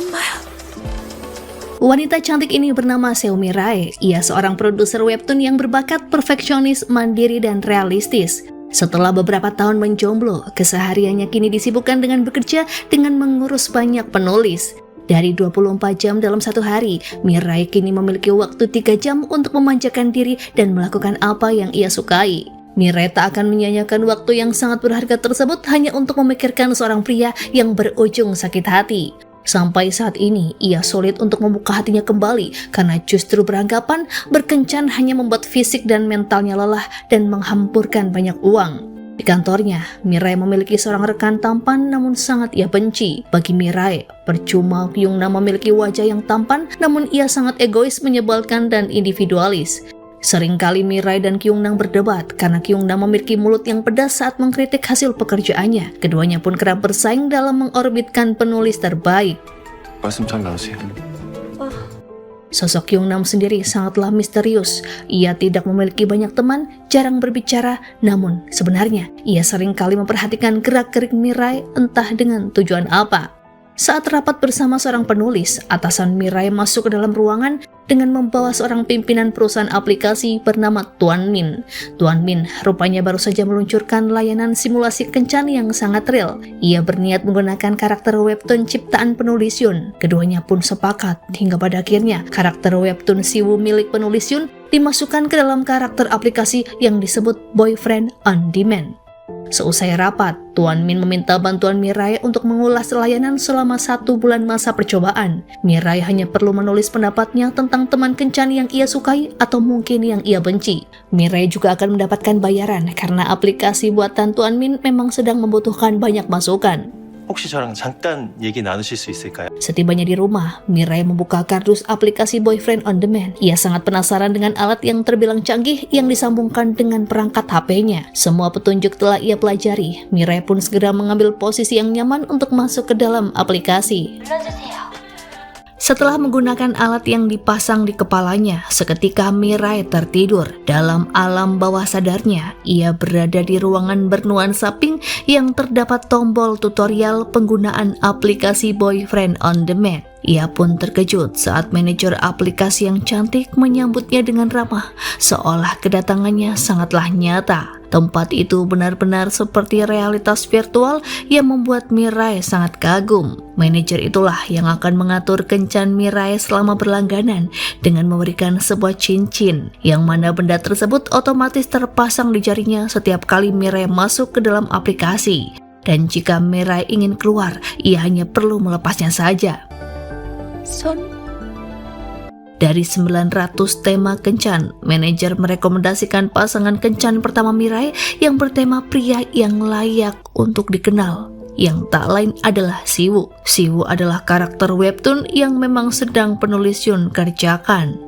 엄마야. Wanita cantik ini bernama Seo Mirai. Ia seorang produser webtoon yang berbakat perfeksionis, mandiri, dan realistis. Setelah beberapa tahun menjomblo, kesehariannya kini disibukkan dengan bekerja dengan mengurus banyak penulis. Dari 24 jam dalam satu hari, Mirai kini memiliki waktu 3 jam untuk memanjakan diri dan melakukan apa yang ia sukai. Mirai tak akan menyia-nyiakan waktu yang sangat berharga tersebut hanya untuk memikirkan seorang pria yang berujung sakit hati. Sampai saat ini, ia sulit untuk membuka hatinya kembali karena justru beranggapan berkencan hanya membuat fisik dan mentalnya lelah dan menghampurkan banyak uang. Di kantornya, Mirai memiliki seorang rekan tampan namun sangat ia benci. Bagi Mirai, percuma Kyung-nam memiliki wajah yang tampan namun ia sangat egois, menyebalkan, dan individualis. Seringkali Mirai dan Kyung-nam berdebat karena Kyung-nam memiliki mulut yang pedas saat mengkritik hasil pekerjaannya. Keduanya pun kerap bersaing dalam mengorbitkan penulis terbaik. 말씀 잘 나누세요. Sosok Kyung-nam sendiri sangatlah misterius. Ia tidak memiliki banyak teman, jarang berbicara, namun sebenarnya ia seringkali memperhatikan gerak-gerik Mirai entah dengan tujuan apa. Saat rapat bersama seorang penulis, atasan Mirai masuk ke dalam ruangan dengan membawa seorang pimpinan perusahaan aplikasi bernama Tuan Min. Tuan Min rupanya baru saja meluncurkan layanan simulasi kencan yang sangat real. Ia berniat menggunakan karakter webtoon ciptaan penulis Yun. Keduanya pun sepakat hingga pada akhirnya karakter webtoon Siwoo milik penulis Yun dimasukkan ke dalam karakter aplikasi yang disebut Boyfriend on Demand. Seusai rapat, Tuan Min meminta bantuan Mirai untuk mengulas layanan selama 1 bulan masa percobaan. Mirai hanya perlu menulis pendapatnya tentang teman kencan yang ia sukai atau mungkin yang ia benci. Mirai juga akan mendapatkan bayaran karena aplikasi buatan Tuan Min memang sedang membutuhkan banyak masukan. 혹시 저랑 잠깐 얘기 나누실 수 있을까요? Setibanya di rumah, Mirai membuka kardus aplikasi Boyfriend on Demand. Ia sangat penasaran dengan alat yang terbilang canggih yang disambungkan dengan perangkat HP-nya. Semua petunjuk telah ia pelajari. Mirai pun segera mengambil posisi yang nyaman untuk masuk ke dalam aplikasi. Setelah menggunakan alat yang dipasang di kepalanya, seketika Mirai tertidur. Dalam alam bawah sadarnya, ia berada di ruangan bernuansa pink yang terdapat tombol tutorial penggunaan aplikasi Boyfriend on Demand. Ia pun terkejut saat manajer aplikasi yang cantik menyambutnya dengan ramah, seolah kedatangannya sangatlah nyata. Tempat itu benar-benar seperti realitas virtual yang membuat Mirai sangat kagum. Manajer itulah yang akan mengatur kencan Mirai selama berlangganan dengan memberikan sebuah cincin, yang mana benda tersebut otomatis terpasang di jarinya setiap kali Mirai masuk ke dalam aplikasi. Dan jika Mirai ingin keluar, ia hanya perlu melepasnya saja. Dari 900 tema kencan, manajer merekomendasikan pasangan kencan pertama Mirai yang bertema pria yang layak untuk dikenal, yang tak lain adalah Siwoo. Siwoo adalah karakter webtoon yang memang sedang penulis Yun kerjakan.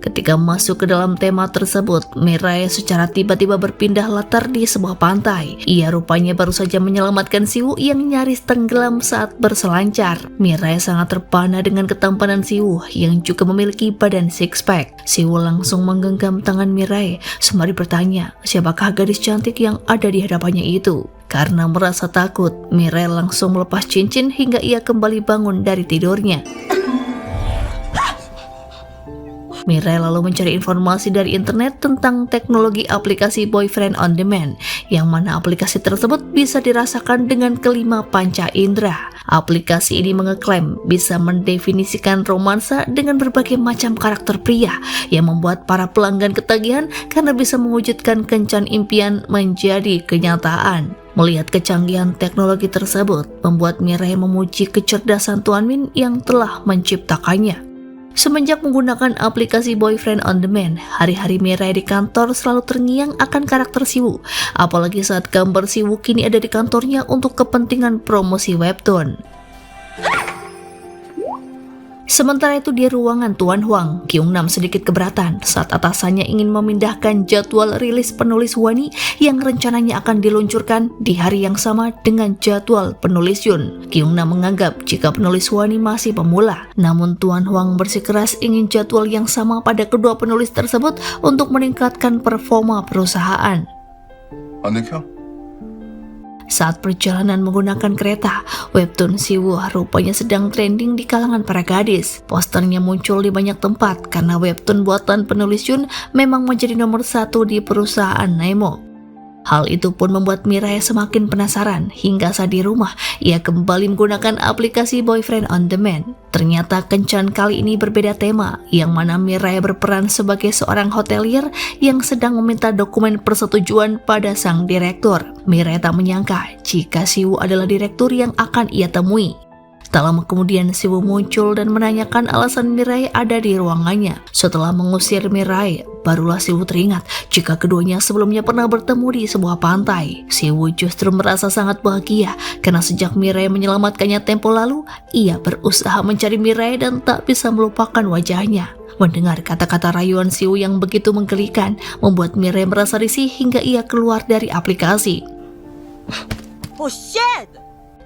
Ketika masuk ke dalam tema tersebut, Mirai secara tiba-tiba berpindah latar di sebuah pantai. Ia rupanya baru saja menyelamatkan Siwoo yang nyaris tenggelam saat berselancar. Mirai sangat terpana dengan ketampanan Siwoo yang juga memiliki badan six-pack. Siwoo langsung menggenggam tangan Mirai sembari bertanya siapakah gadis cantik yang ada di hadapannya itu. Karena merasa takut, Mirai langsung melepas cincin hingga ia kembali bangun dari tidurnya. Mirai lalu mencari informasi dari internet tentang teknologi aplikasi Boyfriend on Demand, yang mana aplikasi tersebut bisa dirasakan dengan kelima panca indera. Aplikasi ini mengeklaim bisa mendefinisikan romansa dengan berbagai macam karakter pria yang membuat para pelanggan ketagihan karena bisa mewujudkan kencan impian menjadi kenyataan. Melihat kecanggihan teknologi tersebut, membuat Mirai memuji kecerdasan Tuan Min yang telah menciptakannya. Semenjak menggunakan aplikasi Boyfriend on Demand, hari-hari Mirai di kantor selalu terngiang akan karakter Siwoo. Apalagi saat gambar Siwoo kini ada di kantornya untuk kepentingan promosi webtoon. Sementara itu di ruangan Tuan Huang, Kyung-nam sedikit keberatan saat atasannya ingin memindahkan jadwal rilis penulis Wani yang rencananya akan diluncurkan di hari yang sama dengan jadwal penulis Yun. Kyung-nam menganggap jika penulis Wani masih pemula, namun Tuan Huang bersikeras ingin jadwal yang sama pada kedua penulis tersebut untuk meningkatkan performa perusahaan. 안 읽혀? Saat perjalanan menggunakan kereta, webtoon Siwoo rupanya sedang trending di kalangan para gadis. Posternya muncul di banyak tempat karena webtoon buatan penulis Yun memang menjadi nomor 1 di perusahaan Nemo. Hal itu pun membuat Mirai semakin penasaran hingga saat di rumah ia kembali menggunakan aplikasi Boyfriend on Demand. Ternyata kencan kali ini berbeda tema, yang mana Mirai berperan sebagai seorang hotelier yang sedang meminta dokumen persetujuan pada sang direktur. Mirai tak menyangka jika Siwoo adalah direktur yang akan ia temui. Tak lama kemudian Siwoo muncul dan menanyakan alasan Mirai ada di ruangannya. Setelah mengusir Mirai, barulah Siwoo teringat jika keduanya sebelumnya pernah bertemu di sebuah pantai. Siwoo justru merasa sangat bahagia karena sejak Mirai menyelamatkannya tempo lalu, ia berusaha mencari Mirai dan tak bisa melupakan wajahnya. Mendengar kata-kata rayuan Siwoo yang begitu menggelikan, membuat Mirai merasa risih hingga ia keluar dari aplikasi. Oh shit!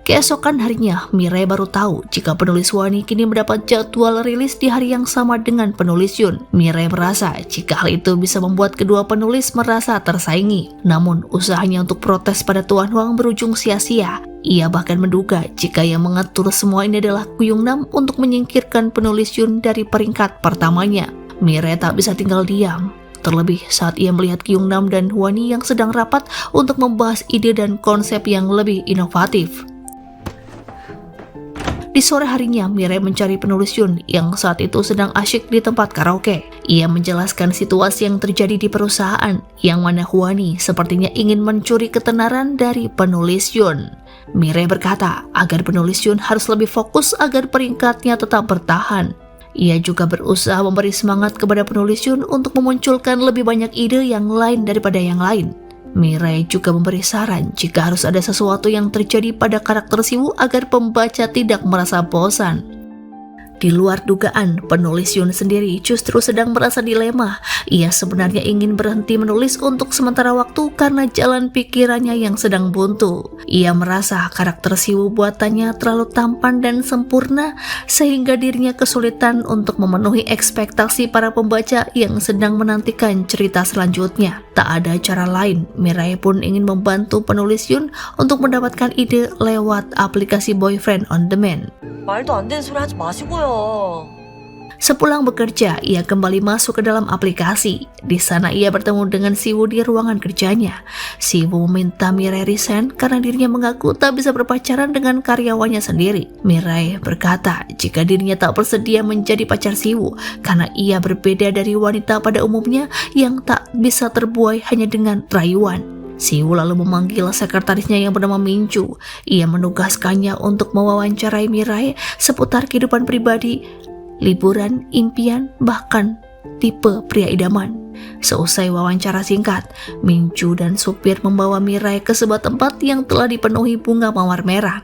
Keesokan harinya, Mirai baru tahu jika penulis Wani kini mendapat jadwal rilis di hari yang sama dengan penulis Yun. Mirai merasa jika hal itu bisa membuat kedua penulis merasa tersaingi. Namun, usahanya untuk protes pada Tuan Huang berujung sia-sia. Ia bahkan menduga jika yang mengatur semua ini adalah Kyungnam untuk menyingkirkan penulis Yun dari peringkat pertamanya. Mirai tak bisa tinggal diam. Terlebih saat ia melihat Kyungnam dan Hwani yang sedang rapat untuk membahas ide dan konsep yang lebih inovatif. Di sore harinya, Mirai mencari penulis Yun yang saat itu sedang asyik di tempat karaoke. Ia menjelaskan situasi yang terjadi di perusahaan, yang mana Hwani sepertinya ingin mencuri ketenaran dari penulis Yun. Mirai berkata agar penulis Yun harus lebih fokus agar peringkatnya tetap bertahan. Ia juga berusaha memberi semangat kepada penulis Yun untuk memunculkan lebih banyak ide yang lain daripada yang lain. Mirai juga memberi saran jika harus ada sesuatu yang terjadi pada karakter Siwoo agar pembaca tidak merasa bosan. Di luar dugaan, penulis Yun sendiri justru sedang merasa dilema. Ia sebenarnya ingin berhenti menulis untuk sementara waktu karena jalan pikirannya yang sedang buntu. Ia merasa karakter Siwoo buatannya terlalu tampan dan sempurna sehingga dirinya kesulitan untuk memenuhi ekspektasi para pembaca yang sedang menantikan cerita selanjutnya. Tak ada cara lain, Mirai pun ingin membantu penulis Yun untuk mendapatkan ide lewat aplikasi Boyfriend on Demand. 말도 안 되는 소리 하지 마시고요. Sepulang bekerja, ia kembali masuk ke dalam aplikasi. Di sana ia bertemu dengan Siwoo di ruangan kerjanya. Siwoo meminta Mirai resign karena dirinya mengaku tak bisa berpacaran dengan karyawannya sendiri. Mirai berkata jika dirinya tak bersedia menjadi pacar Siwoo karena ia berbeda dari wanita pada umumnya yang tak bisa terbuai hanya dengan rayuan. Siwoo lalu memanggil sekretarisnya yang bernama Minju. Ia menugaskannya untuk mewawancarai Mirai seputar kehidupan pribadi, liburan, impian, bahkan tipe pria idaman. Seusai wawancara singkat, Minju dan supir membawa Mirai ke sebuah tempat yang telah dipenuhi bunga mawar merah.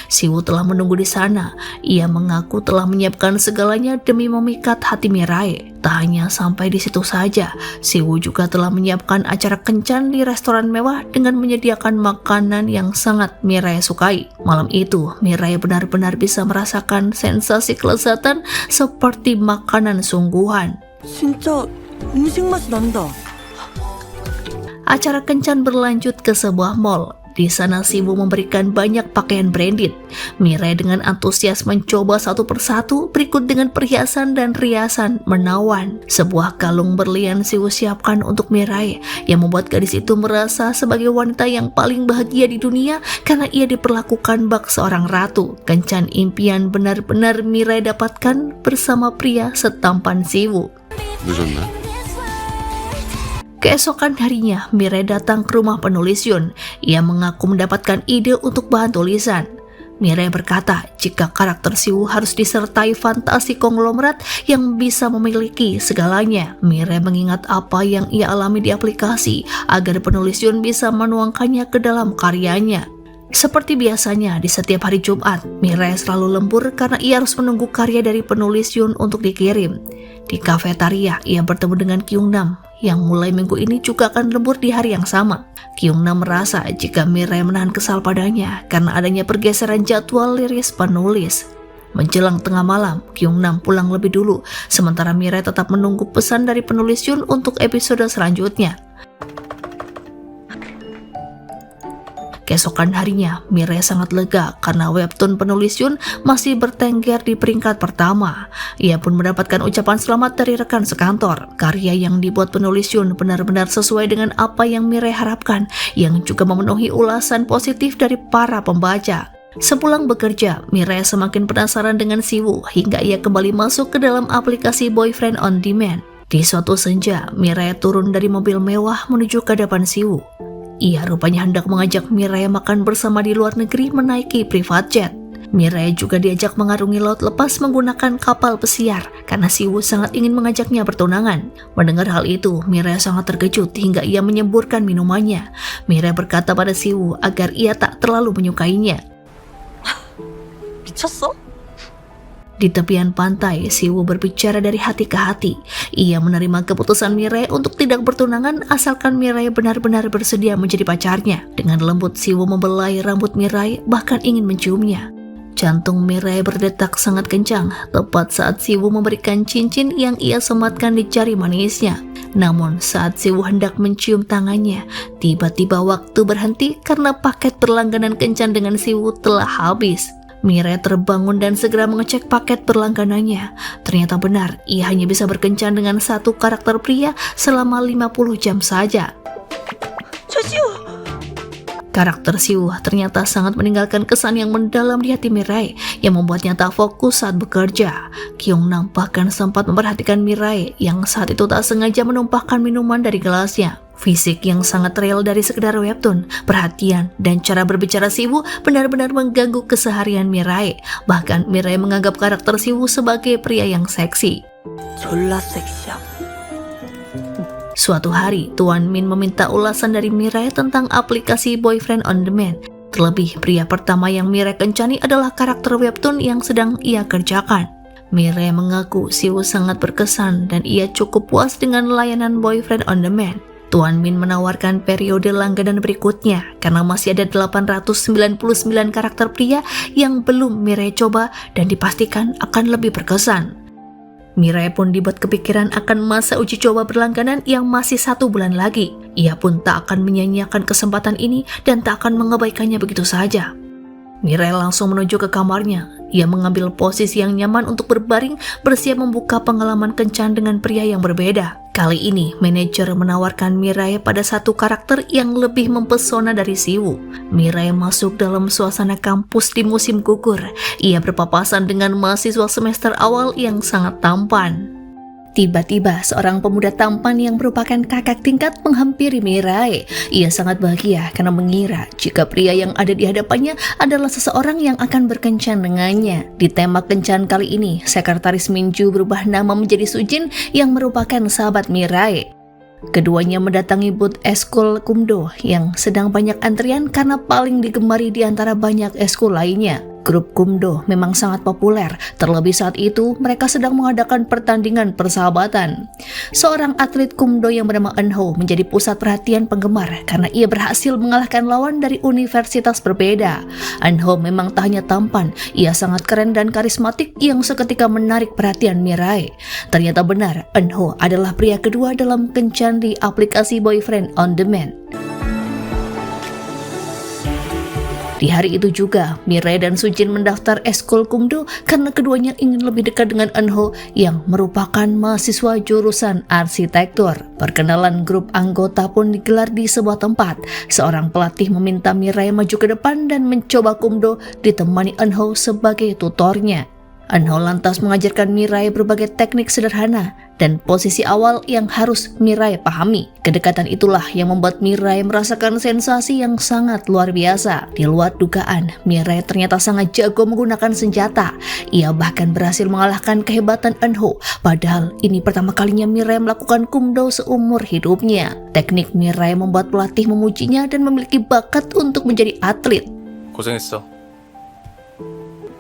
Siwoo telah menunggu di sana. Ia mengaku telah menyiapkan segalanya demi memikat hati Mirai. Tak hanya sampai di situ saja, Siwoo juga telah menyiapkan acara kencan di restoran mewah dengan menyediakan makanan yang sangat Mirai sukai. Malam itu, Mirai benar-benar bisa merasakan sensasi kelezatan seperti makanan sungguhan. 진짜 음식 맛이 난다. Acara kencan berlanjut ke sebuah mall. Di sana Siwoo memberikan banyak pakaian branded. Mirai dengan antusias mencoba satu persatu, berikut dengan perhiasan dan riasan menawan. Sebuah kalung berlian Siwoo siapkan untuk Mirai yang membuat gadis itu merasa sebagai wanita yang paling bahagia di dunia karena ia diperlakukan bak seorang ratu. Kencan impian benar-benar Mirai dapatkan bersama pria setampan Siwoo. 늦었나? Keesokan harinya, Mirai datang ke rumah penulis Yun. Ia mengaku mendapatkan ide untuk bahan tulisan. Mirai berkata jika karakter Siwoo harus disertai fantasi konglomerat yang bisa memiliki segalanya. Mirai mengingat apa yang ia alami di aplikasi agar penulis Yun bisa menuangkannya ke dalam karyanya. Seperti biasanya di setiap hari Jumat, Mirai selalu lembur karena ia harus menunggu karya dari penulis Yun untuk dikirim. Di kafetaria, ia bertemu dengan Kyungnam yang mulai minggu ini juga akan lembur di hari yang sama. Kyungnam merasa jika Mirai menahan kesal padanya karena adanya pergeseran jadwal rilis penulis. Menjelang tengah malam, Kyungnam pulang lebih dulu, sementara Mirai tetap menunggu pesan dari penulis Yun untuk episode selanjutnya. Keesokan harinya, Mirai sangat lega karena webtoon penulis Yun masih bertengger di peringkat pertama. Ia pun mendapatkan ucapan selamat dari rekan sekantor. Karya yang dibuat penulis Yun benar-benar sesuai dengan apa yang Mirai harapkan, yang juga memenuhi ulasan positif dari para pembaca. Sepulang bekerja, Mirai semakin penasaran dengan Siwoo hingga ia kembali masuk ke dalam aplikasi Boyfriend on Demand. Di suatu senja, Mirai turun dari mobil mewah menuju ke hadapan Siwoo. Ia rupanya hendak mengajak Mirai makan bersama di luar negeri menaiki private jet. Mirai juga diajak mengarungi laut lepas menggunakan kapal pesiar karena Siwoo sangat ingin mengajaknya bertunangan. Mendengar hal itu, Mirai sangat terkejut hingga ia menyemburkan minumannya. Mirai berkata pada Siwoo agar ia tak terlalu menyukainya. 미쳤어? Di tepian pantai, Siwoo berbicara dari hati ke hati. Ia menerima keputusan Mirai untuk tidak bertunangan asalkan Mirai benar-benar bersedia menjadi pacarnya. Dengan lembut, Siwoo membelai rambut Mirai, bahkan ingin menciumnya. Jantung Mirai berdetak sangat kencang, tepat saat Siwoo memberikan cincin yang ia sematkan di jari manisnya. Namun saat Siwoo hendak mencium tangannya, tiba-tiba waktu berhenti karena paket berlangganan kencan dengan Siwoo telah habis. Mirai terbangun dan segera mengecek paket berlangganannya. Ternyata benar, ia hanya bisa berkencan dengan satu karakter pria selama 50 jam saja. 조시우! Karakter Siwoo ternyata sangat meninggalkan kesan yang mendalam di hati Mirai, yang membuatnya tak fokus saat bekerja. Kyung-nam bahkan sempat memperhatikan Mirai yang saat itu tak sengaja menumpahkan minuman dari gelasnya. Fisik yang sangat real dari sekedar webtoon, perhatian, dan cara berbicara Siwoo benar-benar mengganggu keseharian Mirai. Bahkan Mirai menganggap karakter Siwoo sebagai pria yang seksi. 졸라 섹시하고. Suatu hari, Tuan Min meminta ulasan dari Mirai tentang aplikasi Boyfriend on Demand. Terlebih, pria pertama yang Mirai kencani adalah karakter webtoon yang sedang ia kerjakan. Mirai mengaku Siwoo sangat berkesan dan ia cukup puas dengan layanan Boyfriend on Demand. Tuan Min menawarkan periode langganan berikutnya karena masih ada 899 karakter pria yang belum Mirai coba dan dipastikan akan lebih berkesan. Mirai pun dibuat kepikiran akan masa uji coba berlangganan yang masih 1 bulan lagi. Ia pun tak akan menyia-nyiakan kesempatan ini dan tak akan mengabaikannya begitu saja. Mirai langsung menuju ke kamarnya. Ia mengambil posisi yang nyaman untuk berbaring, bersiap membuka pengalaman kencan dengan pria yang berbeda. Kali ini, manajer menawarkan Mirai pada satu karakter yang lebih mempesona dari Siwoo. Mirai masuk dalam suasana kampus di musim gugur. Ia berpapasan dengan mahasiswa semester awal yang sangat tampan. Tiba-tiba seorang pemuda tampan yang merupakan kakak tingkat menghampiri Mirai. Ia sangat bahagia karena mengira jika pria yang ada di hadapannya adalah seseorang yang akan berkencan dengannya. Di tema kencan kali ini, sekretaris Minju berubah nama menjadi Sujin yang merupakan sahabat Mirai. Keduanya mendatangi booth eskul Kumdo yang sedang banyak antrian karena paling digemari di antara banyak eskul lainnya. Grup Kumdo memang sangat populer, terlebih saat itu mereka sedang mengadakan pertandingan persahabatan. Seorang atlet Kumdo yang bernama Eunho menjadi pusat perhatian penggemar karena ia berhasil mengalahkan lawan dari universitas berbeda. Eunho memang tak hanya tampan, ia sangat keren dan karismatik yang seketika menarik perhatian Mirai. Ternyata benar, Eunho adalah pria kedua dalam kencan di aplikasi Boyfriend on Demand. Di hari itu juga, Mirai dan Sujin mendaftar eskul Kumdo karena keduanya ingin lebih dekat dengan Eunho yang merupakan mahasiswa jurusan arsitektur. Perkenalan grup anggota pun digelar di sebuah tempat. Seorang pelatih meminta Mirai maju ke depan dan mencoba Kumdo ditemani Eunho sebagai tutornya. Eunho lantas mengajarkan Mirai berbagai teknik sederhana dan posisi awal yang harus Mirai pahami. Kedekatan itulah yang membuat Mirai merasakan sensasi yang sangat luar biasa. Di luar dugaan, Mirai ternyata sangat jago menggunakan senjata. Ia bahkan berhasil mengalahkan kehebatan Eunho. Padahal ini pertama kalinya Mirai melakukan Kumdo seumur hidupnya. Teknik Mirai membuat pelatih memujinya dan memiliki bakat untuk menjadi atlet. 고생했어.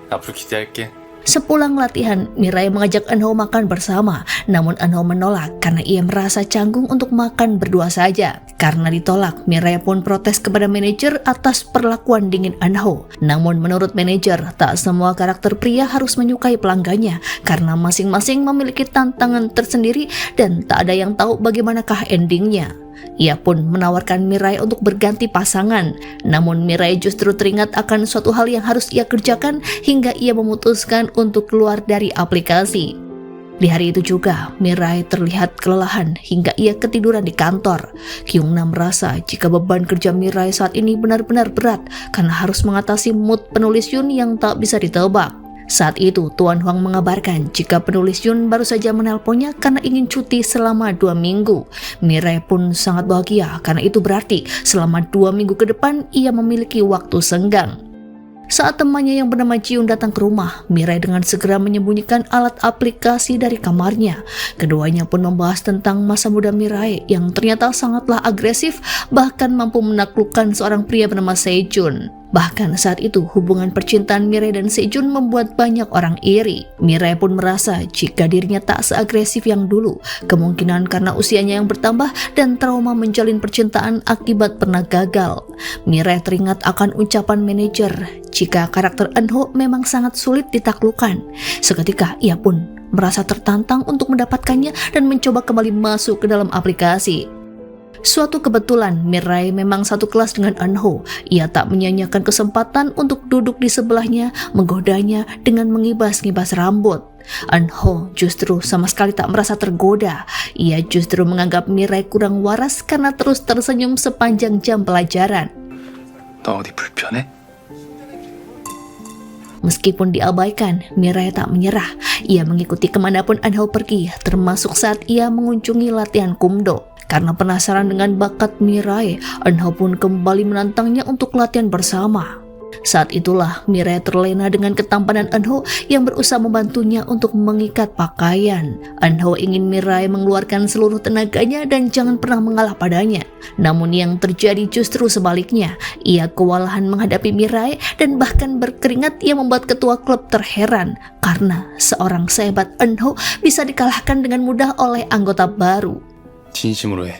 앞으로 기대할게. Sepulang latihan, Mirai mengajak Eunho makan bersama. Namun Eunho menolak karena ia merasa canggung untuk makan berdua saja. Karena ditolak, Mirai pun protes kepada manajer atas perlakuan dingin Eunho. Namun menurut manajer, tak semua karakter pria harus menyukai pelanggannya karena masing-masing memiliki tantangan tersendiri dan tak ada yang tahu bagaimanakah endingnya. Ia pun menawarkan Mirai untuk berganti pasangan. Namun Mirai justru teringat akan suatu hal yang harus ia kerjakan hingga ia memutuskan untuk keluar dari aplikasi. Di hari itu juga, Mirai terlihat kelelahan hingga ia ketiduran di kantor. Kyung-nam merasa jika beban kerja Mirai saat ini benar-benar berat karena harus mengatasi mood penulis Yun yang tak bisa ditebak. Saat itu, Tuan Huang mengabarkan jika penulis Yun baru saja menelponnya karena ingin cuti selama 2 minggu. Mirai pun sangat bahagia karena itu berarti selama 2 minggu ke depan ia memiliki waktu senggang. Saat temannya yang bernama Jiun datang ke rumah, Mirai dengan segera menyembunyikan alat aplikasi dari kamarnya. Keduanya pun membahas tentang masa muda Mirai yang ternyata sangatlah agresif, bahkan mampu menaklukkan seorang pria bernama Sejun. Bahkan saat itu hubungan percintaan Mirai dan Sejun membuat banyak orang iri. Mirai pun merasa jika dirinya tak seagresif yang dulu, kemungkinan karena usianya yang bertambah dan trauma menjalin percintaan akibat pernah gagal. Mirai teringat akan ucapan manajer jika karakter Eunho memang sangat sulit ditaklukkan. Seketika ia pun merasa tertantang untuk mendapatkannya dan mencoba kembali masuk ke dalam aplikasi. Suatu kebetulan, Mirai memang satu kelas dengan Eunho. Ia tak menyia-nyiakan kesempatan untuk duduk di sebelahnya, menggodanya dengan mengibas-ngibas rambut. Eunho justru sama sekali tak merasa tergoda. Ia justru menganggap Mirai kurang waras karena terus tersenyum sepanjang jam pelajaran. 너 어디 불편해? Meskipun diabaikan, Mirai tak menyerah. Ia mengikuti kemanapun Eunho pergi, termasuk saat ia mengunjungi latihan kumdo. Karena penasaran dengan bakat Mirai, Eunho pun kembali menantangnya untuk latihan bersama. Saat itulah Mirai terlena dengan ketampanan Eunho yang berusaha membantunya untuk mengikat pakaian. Eunho ingin Mirai mengeluarkan seluruh tenaganya dan jangan pernah mengalah padanya. Namun yang terjadi justru sebaliknya. Ia kewalahan menghadapi Mirai dan bahkan berkeringat yang membuat ketua klub terheran karena seorang sehebat Eunho bisa dikalahkan dengan mudah oleh anggota baru. 진심으로 해.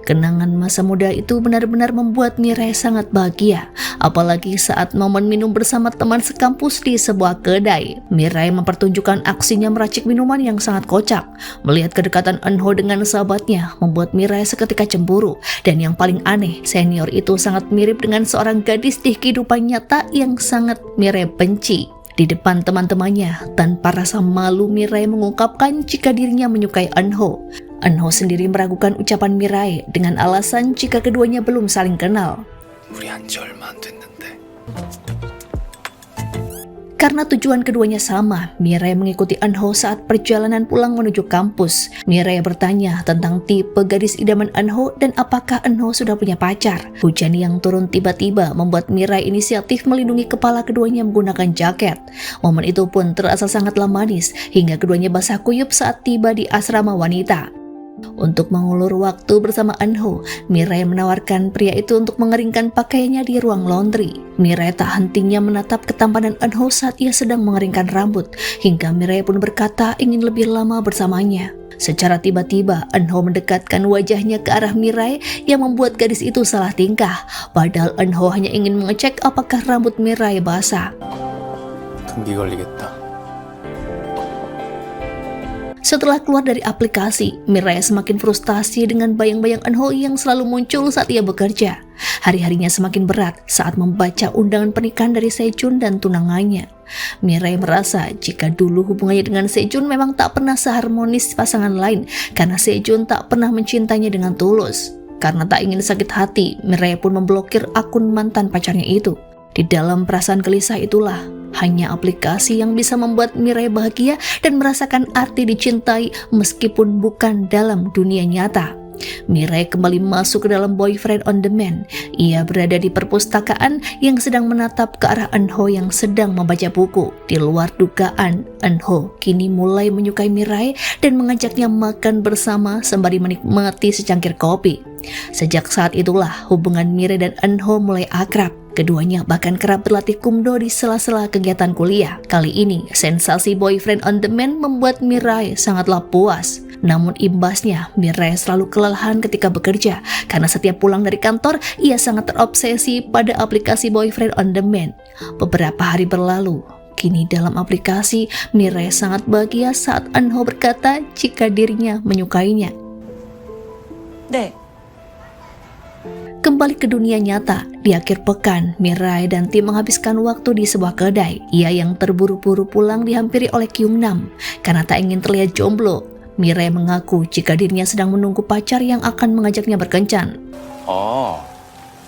Kenangan masa muda itu benar-benar membuat Mirai sangat bahagia, apalagi saat momen minum bersama teman sekampus di sebuah kedai. Mirai mempertunjukkan aksinya meracik minuman yang sangat kocak. Melihat kedekatan Eunho dengan sahabatnya membuat Mirai seketika cemburu. Dan yang paling aneh, senior itu sangat mirip dengan seorang gadis di kehidupan nyata yang sangat Mirai benci. Di depan teman-temannya, tanpa rasa malu Mirai mengungkapkan jika dirinya menyukai Eunho. Eunho sendiri meragukan ucapan Mirai dengan alasan jika keduanya belum saling kenal. 우리 한지 얼마 안 됐는데. Karena tujuan keduanya sama, Mirai mengikuti Eunho saat perjalanan pulang menuju kampus. Mirai bertanya tentang tipe gadis idaman Eunho dan apakah Eunho sudah punya pacar. Hujan yang turun tiba-tiba membuat Mirai inisiatif melindungi kepala keduanya menggunakan jaket. Momen itu pun terasa sangatlah manis hingga keduanya basah kuyup saat tiba di asrama wanita. Untuk mengulur waktu bersama Eunho, Mirai menawarkan pria itu untuk mengeringkan pakaiannya di ruang laundry. Mirai tak hentinya menatap ketampanan Eunho saat ia sedang mengeringkan rambut, hingga Mirai pun berkata ingin lebih lama bersamanya. Secara tiba-tiba, Eunho mendekatkan wajahnya ke arah Mirai yang membuat gadis itu salah tingkah. Padahal Eunho hanya ingin mengecek apakah rambut Mirai basah. 감기 걸리겠다. Setelah keluar dari aplikasi, Mirai semakin frustasi dengan bayang-bayang Eunho yang selalu muncul saat ia bekerja. Hari-harinya semakin berat saat membaca undangan pernikahan dari Sejun dan tunangannya. Mirai merasa jika dulu hubungannya dengan Sejun memang tak pernah seharmonis pasangan lain karena Sejun tak pernah mencintainya dengan tulus. Karena tak ingin sakit hati, Mirai pun memblokir akun mantan pacarnya itu. Di dalam perasaan gelisah itulah, hanya aplikasi yang bisa membuat Mirai bahagia dan merasakan arti dicintai meskipun bukan dalam dunia nyata. Mirai kembali masuk ke dalam Boyfriend on Demand. Ia berada di perpustakaan yang sedang menatap ke arah Eunho yang sedang membaca buku. Di luar dugaan, Eunho kini mulai menyukai Mirai dan mengajaknya makan bersama sembari menikmati secangkir kopi. Sejak saat itulah hubungan Mirai dan Eunho mulai akrab. Keduanya bahkan kerap berlatih kumdo di sela-sela kegiatan kuliah. Kali ini, sensasi Boyfriend on Demand membuat Mirai sangatlah puas. Namun imbasnya, Mirai selalu kelelahan ketika bekerja. Karena setiap pulang dari kantor, ia sangat terobsesi pada aplikasi Boyfriend on Demand. Beberapa hari berlalu, kini dalam aplikasi, Mirai sangat bahagia saat Eunho berkata jika dirinya menyukainya. 네. Kembali ke dunia nyata, di akhir pekan, Mirai dan tim menghabiskan waktu di sebuah kedai. Ia yang terburu-buru pulang dihampiri oleh Kyungnam. Karena tak ingin terlihat jomblo, Mirai mengaku jika dirinya sedang menunggu pacar yang akan mengajaknya berkencan.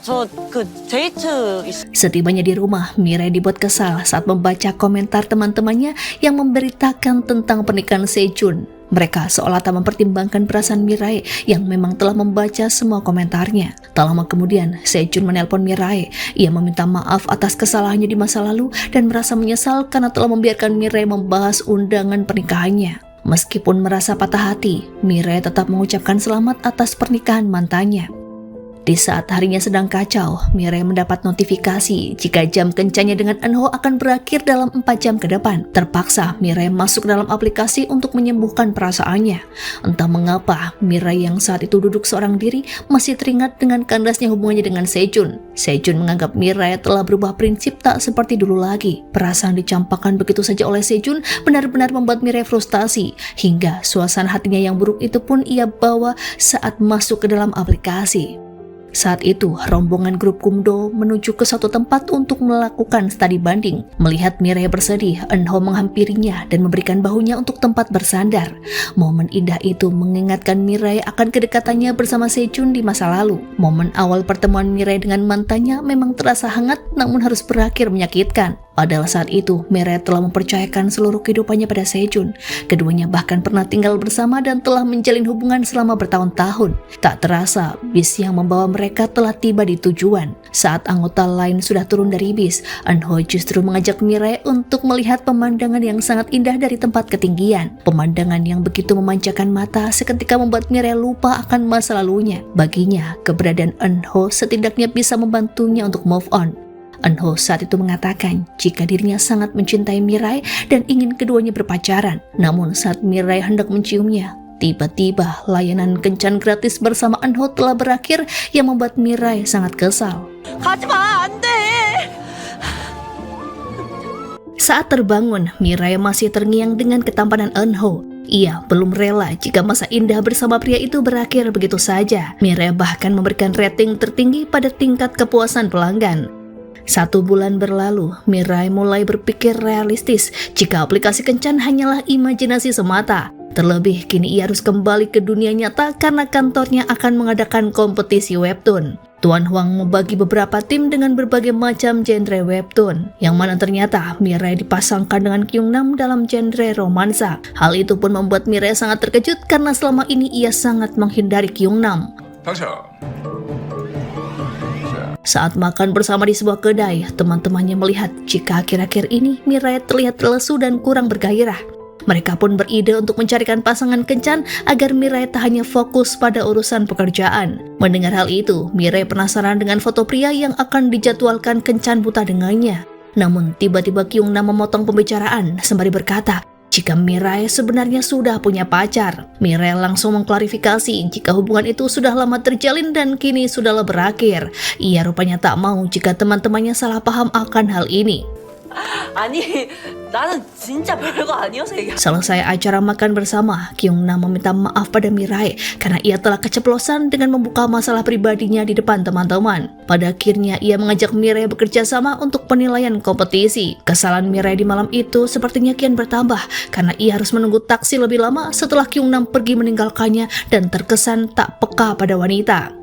저 그 데이트 Setibanya di rumah, Mirai dibuat kesal saat membaca komentar teman-temannya yang memberitakan tentang pernikahan Sejun. Mereka seolah tak mempertimbangkan perasaan Mirai yang memang telah membaca semua komentarnya. Tak lama kemudian, Sejun menelpon Mirai. Ia meminta maaf atas kesalahannya di masa lalu dan merasa menyesal karena telah membiarkan Mirai membahas undangan pernikahannya. Meskipun merasa patah hati, Mirai tetap mengucapkan selamat atas pernikahan mantannya. Di saat harinya sedang kacau, Mirai mendapat notifikasi jika jam kencannya dengan Eunho akan berakhir dalam 4 jam ke depan. Terpaksa, Mirai masuk dalam aplikasi untuk menyembuhkan perasaannya. Entah mengapa, Mirai yang saat itu duduk seorang diri masih teringat dengan kandasnya hubungannya dengan Sejun. Sejun menganggap Mirai telah berubah prinsip tak seperti dulu lagi. Perasaan dicampakkan begitu saja oleh Sejun benar-benar membuat Mirai frustasi. Hingga suasana hatinya yang buruk itu pun ia bawa saat masuk ke dalam aplikasi. Saat itu, rombongan grup Kumdo menuju ke suatu tempat untuk melakukan studi banding. Melihat Mirai bersedih, Eunho menghampirinya dan memberikan bahunya untuk tempat bersandar. Momen indah itu mengingatkan Mirai akan kedekatannya bersama Sejun di masa lalu. Momen awal pertemuan Mirai dengan mantannya memang terasa hangat namun harus berakhir menyakitkan. Padahal saat itu, Mirai telah mempercayakan seluruh kehidupannya pada Sejun. Keduanya bahkan pernah tinggal bersama dan telah menjalin hubungan selama bertahun-tahun. Tak terasa, bis yang membawa mereka telah tiba di tujuan. Saat anggota lain sudah turun dari bis, Eunho justru mengajak Mirai untuk melihat pemandangan yang sangat indah dari tempat ketinggian. Pemandangan yang begitu memanjakan mata seketika membuat Mirai lupa akan masa lalunya. Baginya, keberadaan Eunho setidaknya bisa membantunya untuk move on. Eunho saat itu mengatakan jika dirinya sangat mencintai Mirai dan ingin keduanya berpacaran. Namun saat Mirai hendak menciumnya, tiba-tiba layanan kencan gratis bersama Eunho telah berakhir yang membuat Mirai sangat kesal. 가지마, 안 돼. Saat terbangun, Mirai masih terngiang dengan ketampanan Eunho. Ia belum rela jika masa indah bersama pria itu berakhir begitu saja. Mirai bahkan memberikan rating tertinggi pada tingkat kepuasan pelanggan. 1 bulan berlalu, Mirai mulai berpikir realistis jika aplikasi kencan hanyalah imajinasi semata. Terlebih kini ia harus kembali ke dunia nyata karena kantornya akan mengadakan kompetisi webtoon. Tuan Huang membagi beberapa tim dengan berbagai macam genre webtoon, yang mana ternyata Mirai dipasangkan dengan Kyungnam dalam genre romansa. Hal itu pun membuat Mirai sangat terkejut karena selama ini ia sangat menghindari Kyungnam. Saat makan bersama di sebuah kedai, teman-temannya melihat jika akhir-akhir ini Mirai terlihat lesu dan kurang bergairah. Mereka pun beride untuk mencarikan pasangan kencan agar Mirai tak hanya fokus pada urusan pekerjaan. Mendengar hal itu, Mirai penasaran dengan foto pria yang akan dijadwalkan kencan buta dengannya. Namun tiba-tiba Kyungnam memotong pembicaraan sembari berkata jika Mirai sebenarnya sudah punya pacar. Mirai langsung mengklarifikasi jika hubungan itu sudah lama terjalin dan kini sudahlah berakhir. Ia rupanya tak mau jika teman-temannya salah paham akan hal ini. 아니, 나는 진짜 별거 아니어서 얘기한. Selesai acara makan bersama, Kyungnam meminta maaf pada Mirai karena ia telah keceplosan dengan membuka masalah pribadinya di depan teman-teman. Pada akhirnya ia mengajak Mirai bekerja sama untuk penilaian kompetisi. Kesalahan Mirai di malam itu sepertinya kian bertambah karena ia harus menunggu taksi lebih lama setelah Kyungnam pergi meninggalkannya dan terkesan tak peka pada wanita.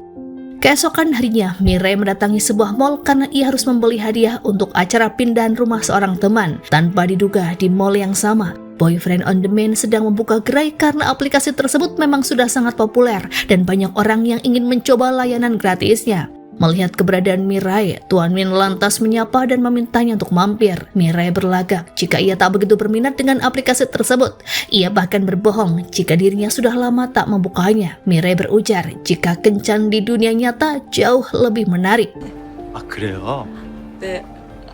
Keesokan harinya, Mirai mendatangi sebuah mall karena ia harus membeli hadiah untuk acara pindahan rumah seorang teman. Tanpa diduga, di mall yang sama, Boyfriend on Demand sedang membuka gerai karena aplikasi tersebut memang sudah sangat populer dan banyak orang yang ingin mencoba layanan gratisnya. Melihat keberadaan Mirai, Tuan Min lantas menyapa dan memintanya untuk mampir. Mirai berlagak jika ia tak begitu berminat dengan aplikasi tersebut. Ia bahkan berbohong jika dirinya sudah lama tak membukanya. Mirai berujar jika kencan di dunia nyata jauh lebih menarik. 아, 그래요? 네.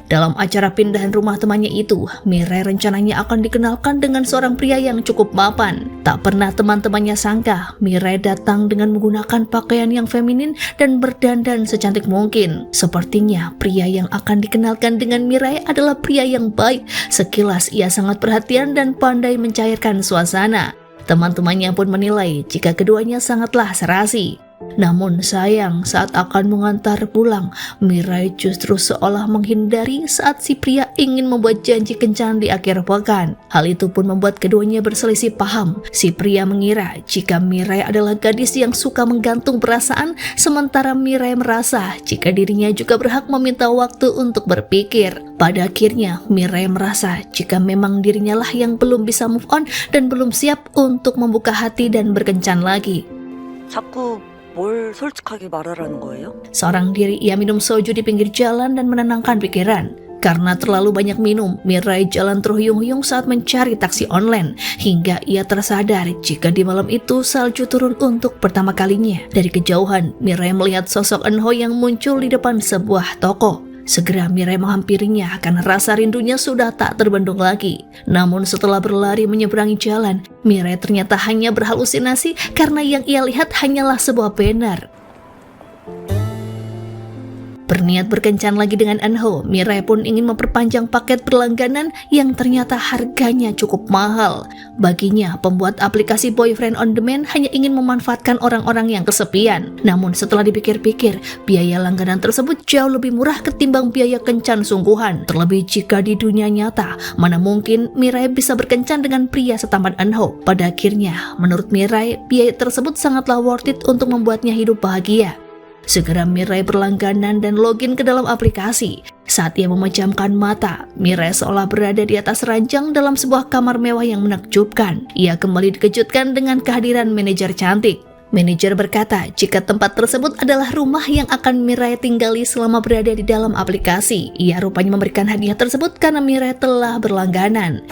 Dalam acara pindahan rumah temannya itu, Mirai rencananya akan dikenalkan dengan seorang pria yang cukup mapan. Tak pernah teman-temannya sangka, Mirai datang dengan menggunakan pakaian yang feminin dan berdandan secantik mungkin. Sepertinya pria yang akan dikenalkan dengan Mirai adalah pria yang baik. Sekilas ia sangat perhatian dan pandai mencairkan suasana. Teman-temannya pun menilai jika keduanya sangatlah serasi. Namun sayang, saat akan mengantar pulang, Mirai justru seolah menghindari saat si pria ingin membuat janji kencan di akhir pekan. Hal itu pun membuat keduanya berselisih paham. Si pria mengira jika Mirai adalah gadis yang suka menggantung perasaan, sementara Mirai merasa jika dirinya juga berhak meminta waktu untuk berpikir. Pada akhirnya, Mirai merasa jika memang dirinya lah yang belum bisa move on dan belum siap untuk membuka hati dan berkencan lagi. 자꾸 뭘 솔직하게 말하라는 거예요? Seorang diri ia minum soju di pinggir jalan dan menenangkan pikiran. Karena terlalu banyak minum, Mirai jalan terhuyung-huyung saat mencari taksi online. Hingga ia tersadar jika di malam itu salju turun untuk pertama kalinya. Dari kejauhan, Mirai melihat sosok Eunho yang muncul di depan sebuah toko. Segera Mirai menghampirinya karena rasa rindunya sudah tak terbendung lagi. Namun setelah berlari menyeberangi jalan, Mirai ternyata hanya berhalusinasi karena yang ia lihat hanyalah sebuah banner. Berniat berkencan lagi dengan Eunho, Mirai pun ingin memperpanjang paket berlangganan yang ternyata harganya cukup mahal. Baginya, pembuat aplikasi Boyfriend on Demand hanya ingin memanfaatkan orang-orang yang kesepian. Namun setelah dipikir-pikir, biaya langganan tersebut jauh lebih murah ketimbang biaya kencan sungguhan. Terlebih jika di dunia nyata, mana mungkin Mirai bisa berkencan dengan pria setampan Eunho. Pada akhirnya, menurut Mirai, biaya tersebut sangatlah worth it untuk membuatnya hidup bahagia. Segera Mirai berlangganan dan login ke dalam aplikasi. Saat ia memejamkan mata, Mirai seolah berada di atas ranjang dalam sebuah kamar mewah yang menakjubkan. Ia kembali dikejutkan dengan kehadiran manajer cantik. Manajer berkata jika tempat tersebut adalah rumah yang akan Mirai tinggali selama berada di dalam aplikasi. Ia rupanya memberikan hadiah tersebut karena Mirai telah berlangganan.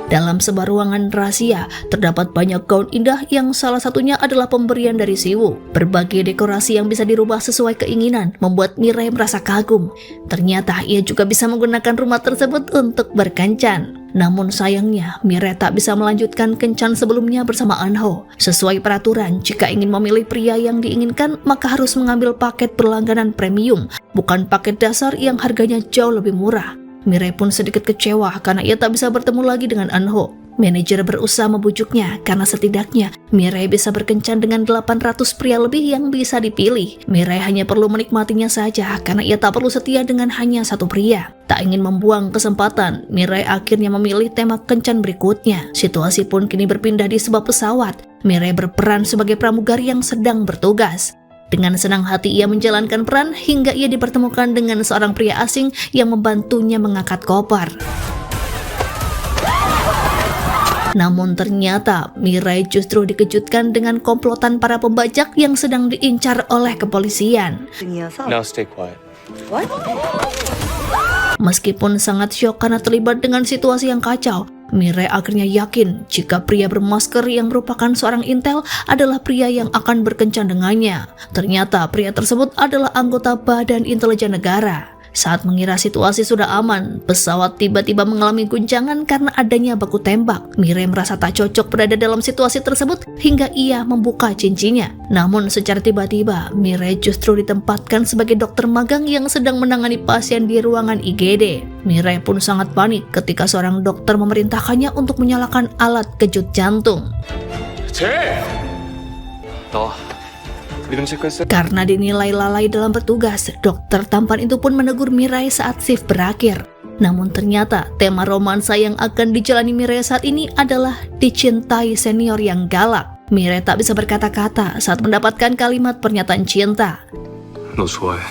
Dalam sebuah ruangan rahasia, terdapat banyak gaun indah yang salah satunya adalah pemberian dari Siwoo. Berbagai dekorasi yang bisa dirubah sesuai keinginan membuat Mirai merasa kagum. Ternyata ia juga bisa menggunakan rumah tersebut untuk berkencan. Namun sayangnya, Mirai tak bisa melanjutkan kencan sebelumnya bersama Eunho. Sesuai peraturan, jika ingin memilih pria yang diinginkan, maka harus mengambil paket berlangganan premium, bukan paket dasar yang harganya jauh lebih murah. Mirai pun sedikit kecewa karena ia tak bisa bertemu lagi dengan Eunho. Manajer berusaha membujuknya karena setidaknya Mirai bisa berkencan dengan 800 pria lebih yang bisa dipilih. Mirai hanya perlu menikmatinya saja karena ia tak perlu setia dengan hanya satu pria. Tak ingin membuang kesempatan, Mirai akhirnya memilih tema kencan berikutnya. Situasi pun kini berpindah di sebuah pesawat. Mirai berperan sebagai pramugari yang sedang bertugas. Dengan senang hati ia menjalankan peran hingga ia dipertemukan dengan seorang pria asing yang membantunya mengangkat koper. Namun ternyata Mirai justru dikejutkan dengan komplotan para pembajak yang sedang diincar oleh kepolisian. Now stay quiet. What? Meskipun sangat syok karena terlibat dengan situasi yang kacau, Mirai akhirnya yakin jika pria bermasker yang merupakan seorang intel adalah pria yang akan berkencan dengannya. Ternyata pria tersebut adalah anggota Badan Intelijen Negara. Saat mengira situasi sudah aman, pesawat tiba-tiba mengalami guncangan karena adanya baku tembak. Mirai merasa tak cocok berada dalam situasi tersebut hingga ia membuka cincinnya. Namun secara tiba-tiba, Mirai justru ditempatkan sebagai dokter magang yang sedang menangani pasien di ruangan IGD. Mirai pun sangat panik ketika seorang dokter memerintahkannya untuk menyalakan alat kejut jantung. Karena dinilai lalai dalam bertugas, dokter tampan itu pun menegur Mirai saat shift berakhir. Namun ternyata tema romansa yang akan dijalani Mirai saat ini adalah dicintai senior yang galak. Mirai tak bisa berkata-kata saat mendapatkan kalimat pernyataan cinta. 너 좋아해.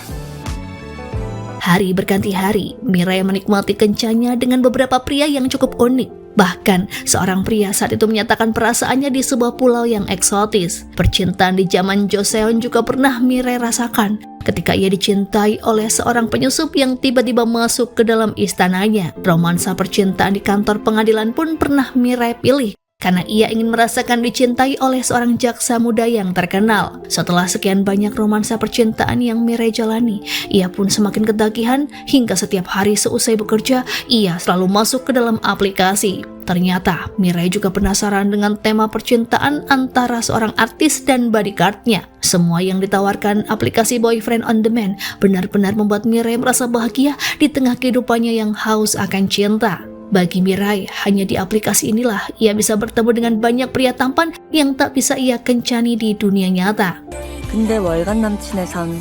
Hari berganti hari, Mirai menikmati kencannya dengan beberapa pria yang cukup unik. Bahkan, seorang pria saat itu menyatakan perasaannya di sebuah pulau yang eksotis. Percintaan di zaman Joseon juga pernah Mirai rasakan ketika ia dicintai oleh seorang penyusup yang tiba-tiba masuk ke dalam istananya. Romansa percintaan di kantor pengadilan pun pernah Mirai pilih karena ia ingin merasakan dicintai oleh seorang jaksa muda yang terkenal. Setelah sekian banyak romansa percintaan yang Mirai jalani, ia pun semakin ketagihan hingga setiap hari seusai bekerja, ia selalu masuk ke dalam aplikasi. Ternyata Mirai juga penasaran dengan tema percintaan antara seorang artis dan bodyguardnya. Semua yang ditawarkan aplikasi Boyfriend on Demand benar-benar membuat Mirai merasa bahagia di tengah kehidupannya yang haus akan cinta. Bagi Mirai, hanya di aplikasi inilah ia bisa bertemu dengan banyak pria tampan yang tak bisa ia kencani di dunia nyata. 근데 월간 남친의 삶.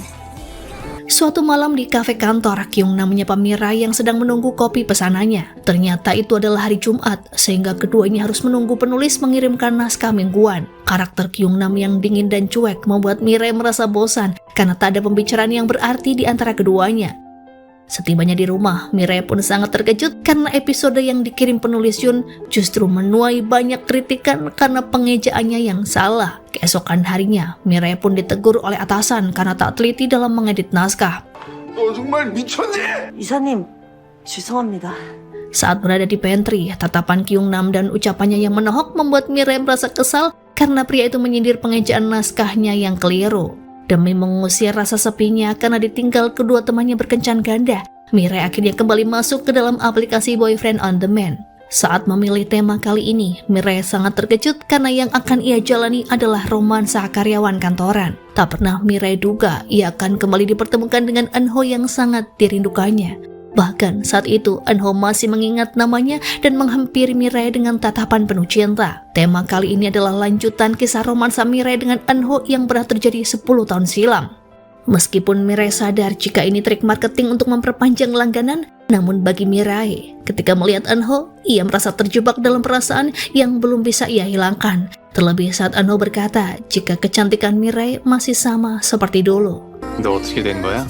Suatu malam di kafe kantor, Kyung-nam menyapa Mirai yang sedang menunggu kopi pesanannya. Ternyata itu adalah hari Jumat, sehingga keduanya harus menunggu penulis mengirimkan naskah mingguan. Karakter Kyung-nam yang dingin dan cuek membuat Mirai merasa bosan karena tak ada pembicaraan yang berarti di antara keduanya. Setibanya di rumah, Mirai pun sangat terkejut karena episode yang dikirim penulis Yun justru menuai banyak kritikan karena pengejaannya yang salah. Keesokan harinya, Mirai pun ditegur oleh atasan karena tak teliti dalam mengedit naskah. 너 정말 미쳤니? 이사님, 죄송합니다. Saat berada di pantry, tatapan Kyung-nam dan ucapannya yang menohok membuat Mirai merasa kesal karena pria itu menyindir pengejaan naskahnya yang keliru. Demi mengusir rasa sepinya karena ditinggal kedua temannya berkencan ganda, Mirai akhirnya kembali masuk ke dalam aplikasi Boyfriend on Demand. Saat memilih tema kali ini, Mirai sangat terkejut karena yang akan ia jalani adalah romansa karyawan kantoran. Tak pernah Mirai duga ia akan kembali dipertemukan dengan Eun-ho yang sangat dirindukannya. Bahkan saat itu Eun-ho masih mengingat namanya dan menghampiri Mirai dengan tatapan penuh cinta. Tema kali ini adalah lanjutan kisah romansa Mirai dengan Eun-ho yang pernah terjadi 10 tahun silam. Meskipun Mirai sadar jika ini trik marketing untuk memperpanjang langganan, namun bagi Mirai, ketika melihat Eun-ho, ia merasa terjebak dalam perasaan yang belum bisa ia hilangkan. Terlebih saat Eun-ho berkata jika kecantikan Mirai masih sama seperti dulu. 너 어떻게 된 거야?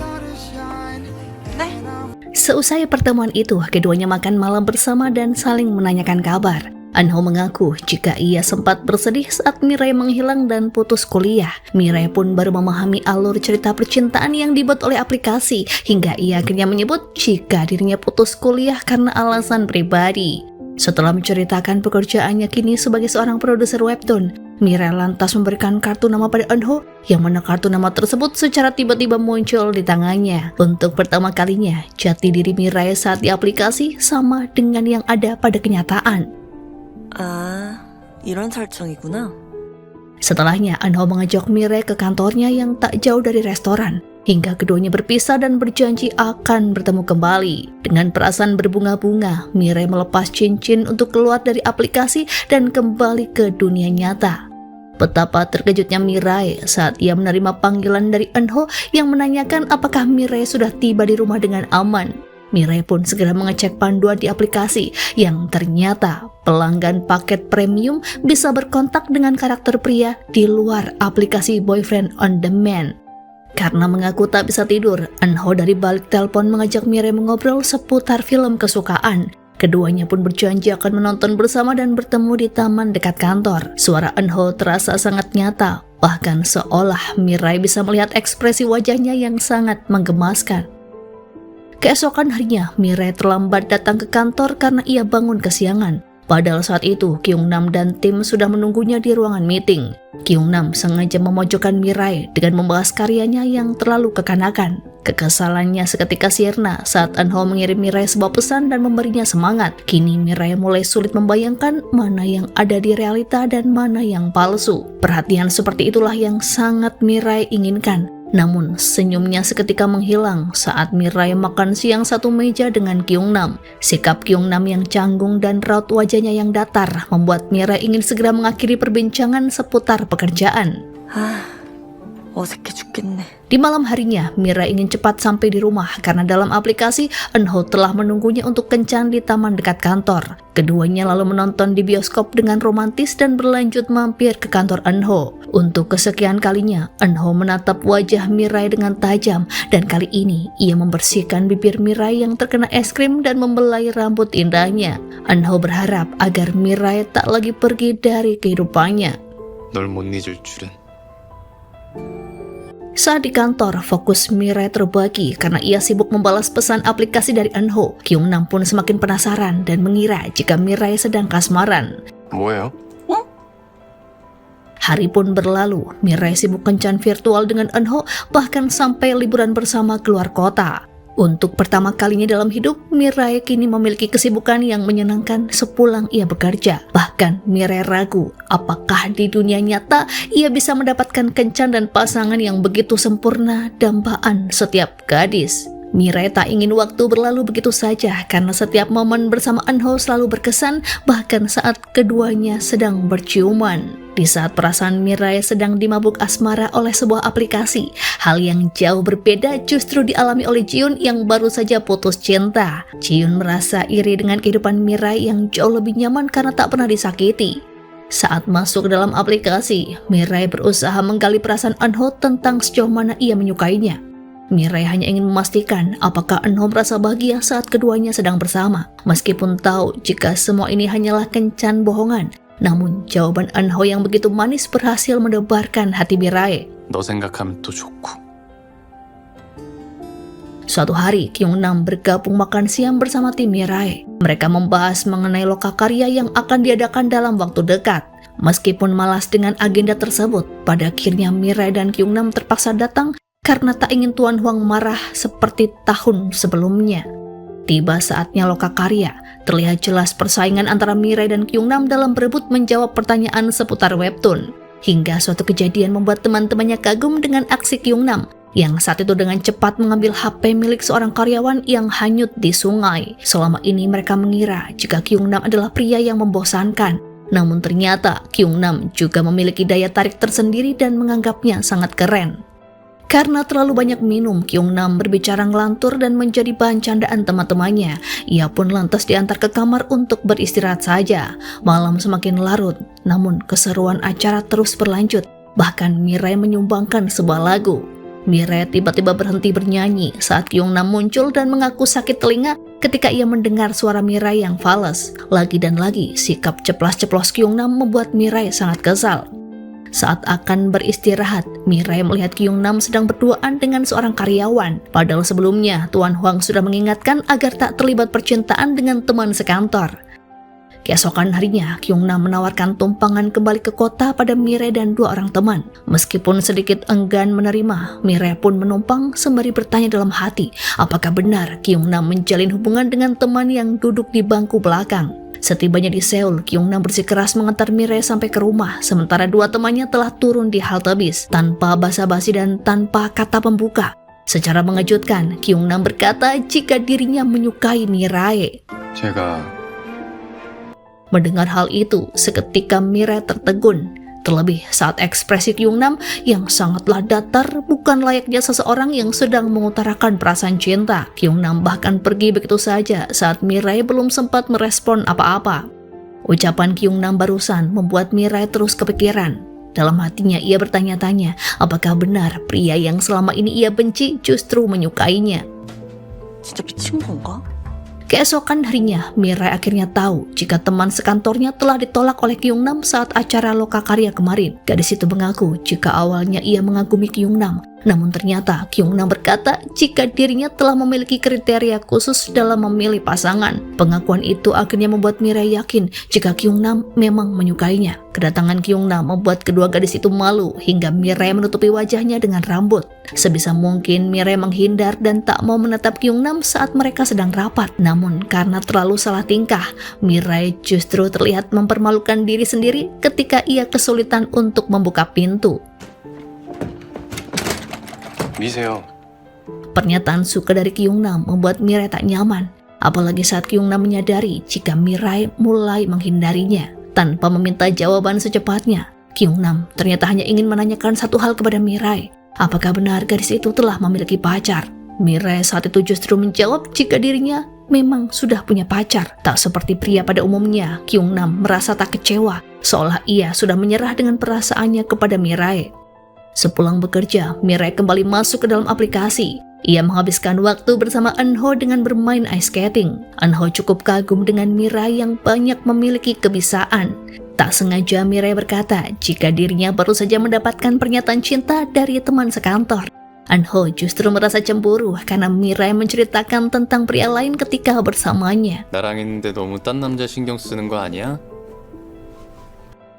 Seusai pertemuan itu, keduanya makan malam bersama dan saling menanyakan kabar. Eun-ho mengaku jika ia sempat bersedih saat Mirai menghilang dan putus kuliah. Mirai pun baru memahami alur cerita percintaan yang dibuat oleh aplikasi, hingga ia akhirnya menyebut jika dirinya putus kuliah karena alasan pribadi. Setelah menceritakan pekerjaannya kini sebagai seorang produser webtoon, Mirai lantas memberikan kartu nama pada Eun-ho, yang mana kartu nama tersebut secara tiba-tiba muncul di tangannya. Untuk pertama kalinya, jati diri Mirai saat di aplikasi sama dengan yang ada pada kenyataan. 아, 이런 설정이구나. Setelahnya, Eun-ho mengajak Mirai ke kantornya yang tak jauh dari restoran, hingga keduanya berpisah dan berjanji akan bertemu kembali. Dengan perasaan berbunga-bunga, Mirai melepas cincin untuk keluar dari aplikasi dan kembali ke dunia nyata. Betapa terkejutnya Mirai saat ia menerima panggilan dari Eun-ho yang menanyakan apakah Mirai sudah tiba di rumah dengan aman. Mirai pun segera mengecek panduan di aplikasi yang ternyata pelanggan paket premium bisa berkontak dengan karakter pria di luar aplikasi Boyfriend on Demand. Karena mengaku tak bisa tidur, Eun-ho dari balik telepon mengajak Mirai mengobrol seputar film kesukaan. Keduanya pun berjanji akan menonton bersama dan bertemu di taman dekat kantor. Suara Eun-ho terasa sangat nyata, bahkan seolah Mirai bisa melihat ekspresi wajahnya yang sangat menggemaskan. Keesokan harinya, Mirai terlambat datang ke kantor karena ia bangun kesiangan. Padahal saat itu, Kyung-nam dan tim sudah menunggunya di ruangan meeting. Kyung-nam sengaja memojokkan Mirai dengan membahas karyanya yang terlalu kekanakan. Kekesalannya seketika sirna saat Eun-ho mengirim Mirai sebuah pesan dan memberinya semangat. Kini Mirai mulai sulit membayangkan mana yang ada di realita dan mana yang palsu. Perhatian seperti itulah yang sangat Mirai inginkan. Namun senyumnya seketika menghilang saat Mirai makan siang satu meja dengan Kyung-nam. Sikap Kyung-nam yang canggung dan raut wajahnya yang datar membuat Mirai ingin segera mengakhiri perbincangan seputar pekerjaan. 어색해 죽겠네. Di malam harinya, Mirai ingin cepat sampai di rumah karena dalam aplikasi Eun-ho telah menunggunya untuk kencan di taman dekat kantor. Keduanya lalu menonton di bioskop dengan romantis dan berlanjut mampir ke kantor Eun-ho. Untuk kesekian kalinya, Eun-ho menatap wajah Mirai dengan tajam dan kali ini ia membersihkan bibir Mirai yang terkena es krim dan membelai rambut indahnya. Eun-ho berharap agar Mirai tak lagi pergi dari kehidupannya. 널 못 잊을 줄은. Saat di kantor, fokus Mirai terbagi karena ia sibuk membalas pesan aplikasi dari Eun-ho. Kyung-nam pun semakin penasaran dan mengira jika Mirai sedang kasmaran. 뭐예요? Hari pun berlalu, Mirai sibuk kencan virtual dengan Eun-ho bahkan sampai liburan bersama keluar kota. Untuk pertama kalinya dalam hidup, Mirai kini memiliki kesibukan yang menyenangkan sepulang ia bekerja. Bahkan Mirai ragu apakah di dunia nyata ia bisa mendapatkan kencan dan pasangan yang begitu sempurna dambaan setiap gadis. Mirai tak ingin waktu berlalu begitu saja karena setiap momen bersama Eunho selalu berkesan, bahkan saat keduanya sedang berciuman. Di saat perasaan Mirai sedang dimabuk asmara oleh sebuah aplikasi, hal yang jauh berbeda justru dialami oleh Jiun yang baru saja putus cinta. Jiun merasa iri dengan kehidupan Mirai yang jauh lebih nyaman karena tak pernah disakiti. Saat masuk ke dalam aplikasi, Mirai berusaha menggali perasaan Eunho tentang sejauh mana ia menyukainya. Mirai hanya ingin memastikan apakah Eunho merasa bahagia saat keduanya sedang bersama. Meskipun tahu jika semua ini hanyalah kencan bohongan, namun jawaban Eunho yang begitu manis berhasil mendebarkan hati Mirai. 너 생각하면 또 좋고. Suatu hari, Kyungnam bergabung makan siang bersama tim Mirai. Mereka membahas mengenai lokakarya yang akan diadakan dalam waktu dekat. Meskipun malas dengan agenda tersebut, pada akhirnya Mirai dan Kyungnam terpaksa datang karena tak ingin Tuan Huang marah seperti tahun sebelumnya. Tiba saatnya lokakarya, terlihat jelas persaingan antara Mirai dan Kyungnam dalam berebut menjawab pertanyaan seputar webtoon. Hingga suatu kejadian membuat teman-temannya kagum dengan aksi Kyungnam, yang saat itu dengan cepat mengambil HP milik seorang karyawan yang hanyut di sungai. Selama ini mereka mengira jika Kyungnam adalah pria yang membosankan. Namun ternyata Kyungnam juga memiliki daya tarik tersendiri dan menganggapnya sangat keren. Karena terlalu banyak minum, Kyungnam berbicara ngelantur dan menjadi bahan candaan teman-temannya. Ia pun lantas diantar ke kamar untuk beristirahat saja. Malam semakin larut, namun keseruan acara terus berlanjut. Bahkan Mirai menyumbangkan sebuah lagu. Mirai tiba-tiba berhenti bernyanyi saat Kyungnam muncul dan mengaku sakit telinga ketika ia mendengar suara Mirai yang fales. Lagi dan lagi, sikap ceplas-ceplos Kyungnam membuat Mirai sangat kesal. Saat akan beristirahat, Mirai melihat Kyungnam sedang berduaan dengan seorang karyawan. Padahal sebelumnya, Tuan Huang sudah mengingatkan agar tak terlibat percintaan dengan teman sekantor. Keesokan harinya, Kyungnam menawarkan tumpangan kembali ke kota pada Mirai dan dua orang teman. Meskipun sedikit enggan menerima, Mirai pun menumpang sembari bertanya dalam hati, apakah benar Kyungnam menjalin hubungan dengan teman yang duduk di bangku belakang. Setibanya di Seoul, Kyungnam bersikeras mengantar Mirai sampai ke rumah, sementara dua temannya telah turun di halte bis, tanpa basa-basi dan tanpa kata pembuka. Secara mengejutkan, Kyungnam berkata jika dirinya menyukai Mirai. 제가 Mendengar hal itu, seketika Mirai tertegun. Terlebih saat ekspresi Kyungnam yang sangatlah datar bukan layaknya seseorang yang sedang mengutarakan perasaan cinta. Kyungnam bahkan pergi begitu saja saat Mirai belum sempat merespon apa-apa. Ucapan Kyungnam barusan membuat Mirai terus kepikiran. Dalam hatinya ia bertanya-tanya apakah benar pria yang selama ini ia benci justru menyukainya. 진짜 미친 건가? Keesokan harinya, Mirai akhirnya tahu jika teman sekantornya telah ditolak oleh Kyungnam saat acara lokakarya kemarin. Gadis itu mengaku jika awalnya ia mengagumi Kyungnam, namun ternyata Kyungnam berkata jika dirinya telah memiliki kriteria khusus dalam memilih pasangan. Pengakuan itu akhirnya membuat Mirai yakin jika Kyungnam memang menyukainya. Kedatangan Kyungnam membuat kedua gadis itu malu hingga Mirai menutupi wajahnya dengan rambut. Sebisa mungkin Mirai menghindar dan tak mau menatap Kyungnam saat mereka sedang rapat. Namun karena terlalu salah tingkah, Mirai justru terlihat mempermalukan diri sendiri ketika ia kesulitan untuk membuka pintu. 미세요. Pernyataan suka dari Kyungnam membuat Mirai tak nyaman, apalagi saat Kyungnam menyadari jika Mirai mulai menghindarinya. Tanpa meminta jawaban secepatnya, Kyungnam ternyata hanya ingin menanyakan satu hal kepada Mirai. Apakah benar gadis itu telah memiliki pacar? Mirai saat itu justru menjawab jika dirinya memang sudah punya pacar. Tak seperti pria pada umumnya, Kyungnam merasa tak kecewa, seolah ia sudah menyerah dengan perasaannya kepada Mirai. Sepulang bekerja, Mirai kembali masuk ke dalam aplikasi. Ia menghabiskan waktu bersama Eunho dengan bermain ice skating. Eunho cukup kagum dengan Mirai yang banyak memiliki kebisaan. Tak sengaja Mirai berkata jika dirinya baru saja mendapatkan pernyataan cinta dari teman sekantor. Eunho justru merasa cemburu karena Mirai menceritakan tentang pria lain ketika bersamanya. 나랑 있는데 너무 딴 남자 신경 쓰는 거 아니야?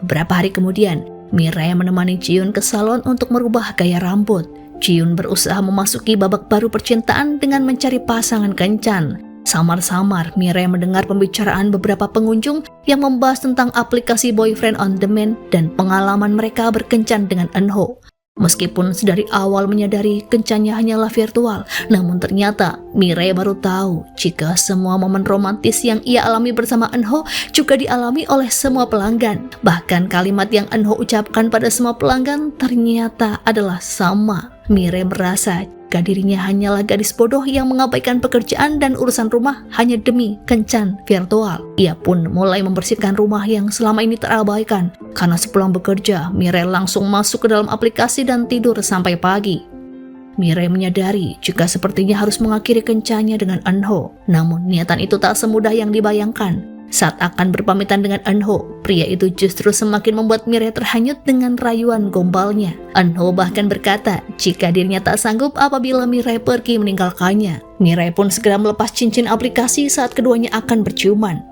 Beberapa hari kemudian, Mirai menemani Jiun ke salon untuk merubah gaya rambut. Jiun berusaha memasuki babak baru percintaan dengan mencari pasangan kencan. Samar-samar, Mirai mendengar pembicaraan beberapa pengunjung yang membahas tentang aplikasi Boyfriend on Demand dan pengalaman mereka berkencan dengan Eunho. Meskipun dari awal menyadari kencannya hanyalah virtual, namun ternyata Mirai baru tahu jika semua momen romantis yang ia alami bersama Eunho juga dialami oleh semua pelanggan. Bahkan kalimat yang Eunho ucapkan pada semua pelanggan ternyata adalah sama. Mirai merasa jika dirinya hanyalah gadis bodoh yang mengabaikan pekerjaan dan urusan rumah hanya demi kencan virtual. Ia pun mulai membersihkan rumah yang selama ini terabaikan. Karena sepulang bekerja, Mirai langsung masuk ke dalam aplikasi dan tidur sampai pagi. Mirai menyadari jika sepertinya harus mengakhiri kencannya dengan Eunho. Namun niatan itu tak semudah yang dibayangkan. Saat akan berpamitan dengan Eunho, pria itu justru semakin membuat Mirai terhanyut dengan rayuan gombalnya. Eunho bahkan berkata jika dirinya tak sanggup apabila Mirai pergi meninggalkannya. Mirai pun segera melepas cincin aplikasi saat keduanya akan berciuman.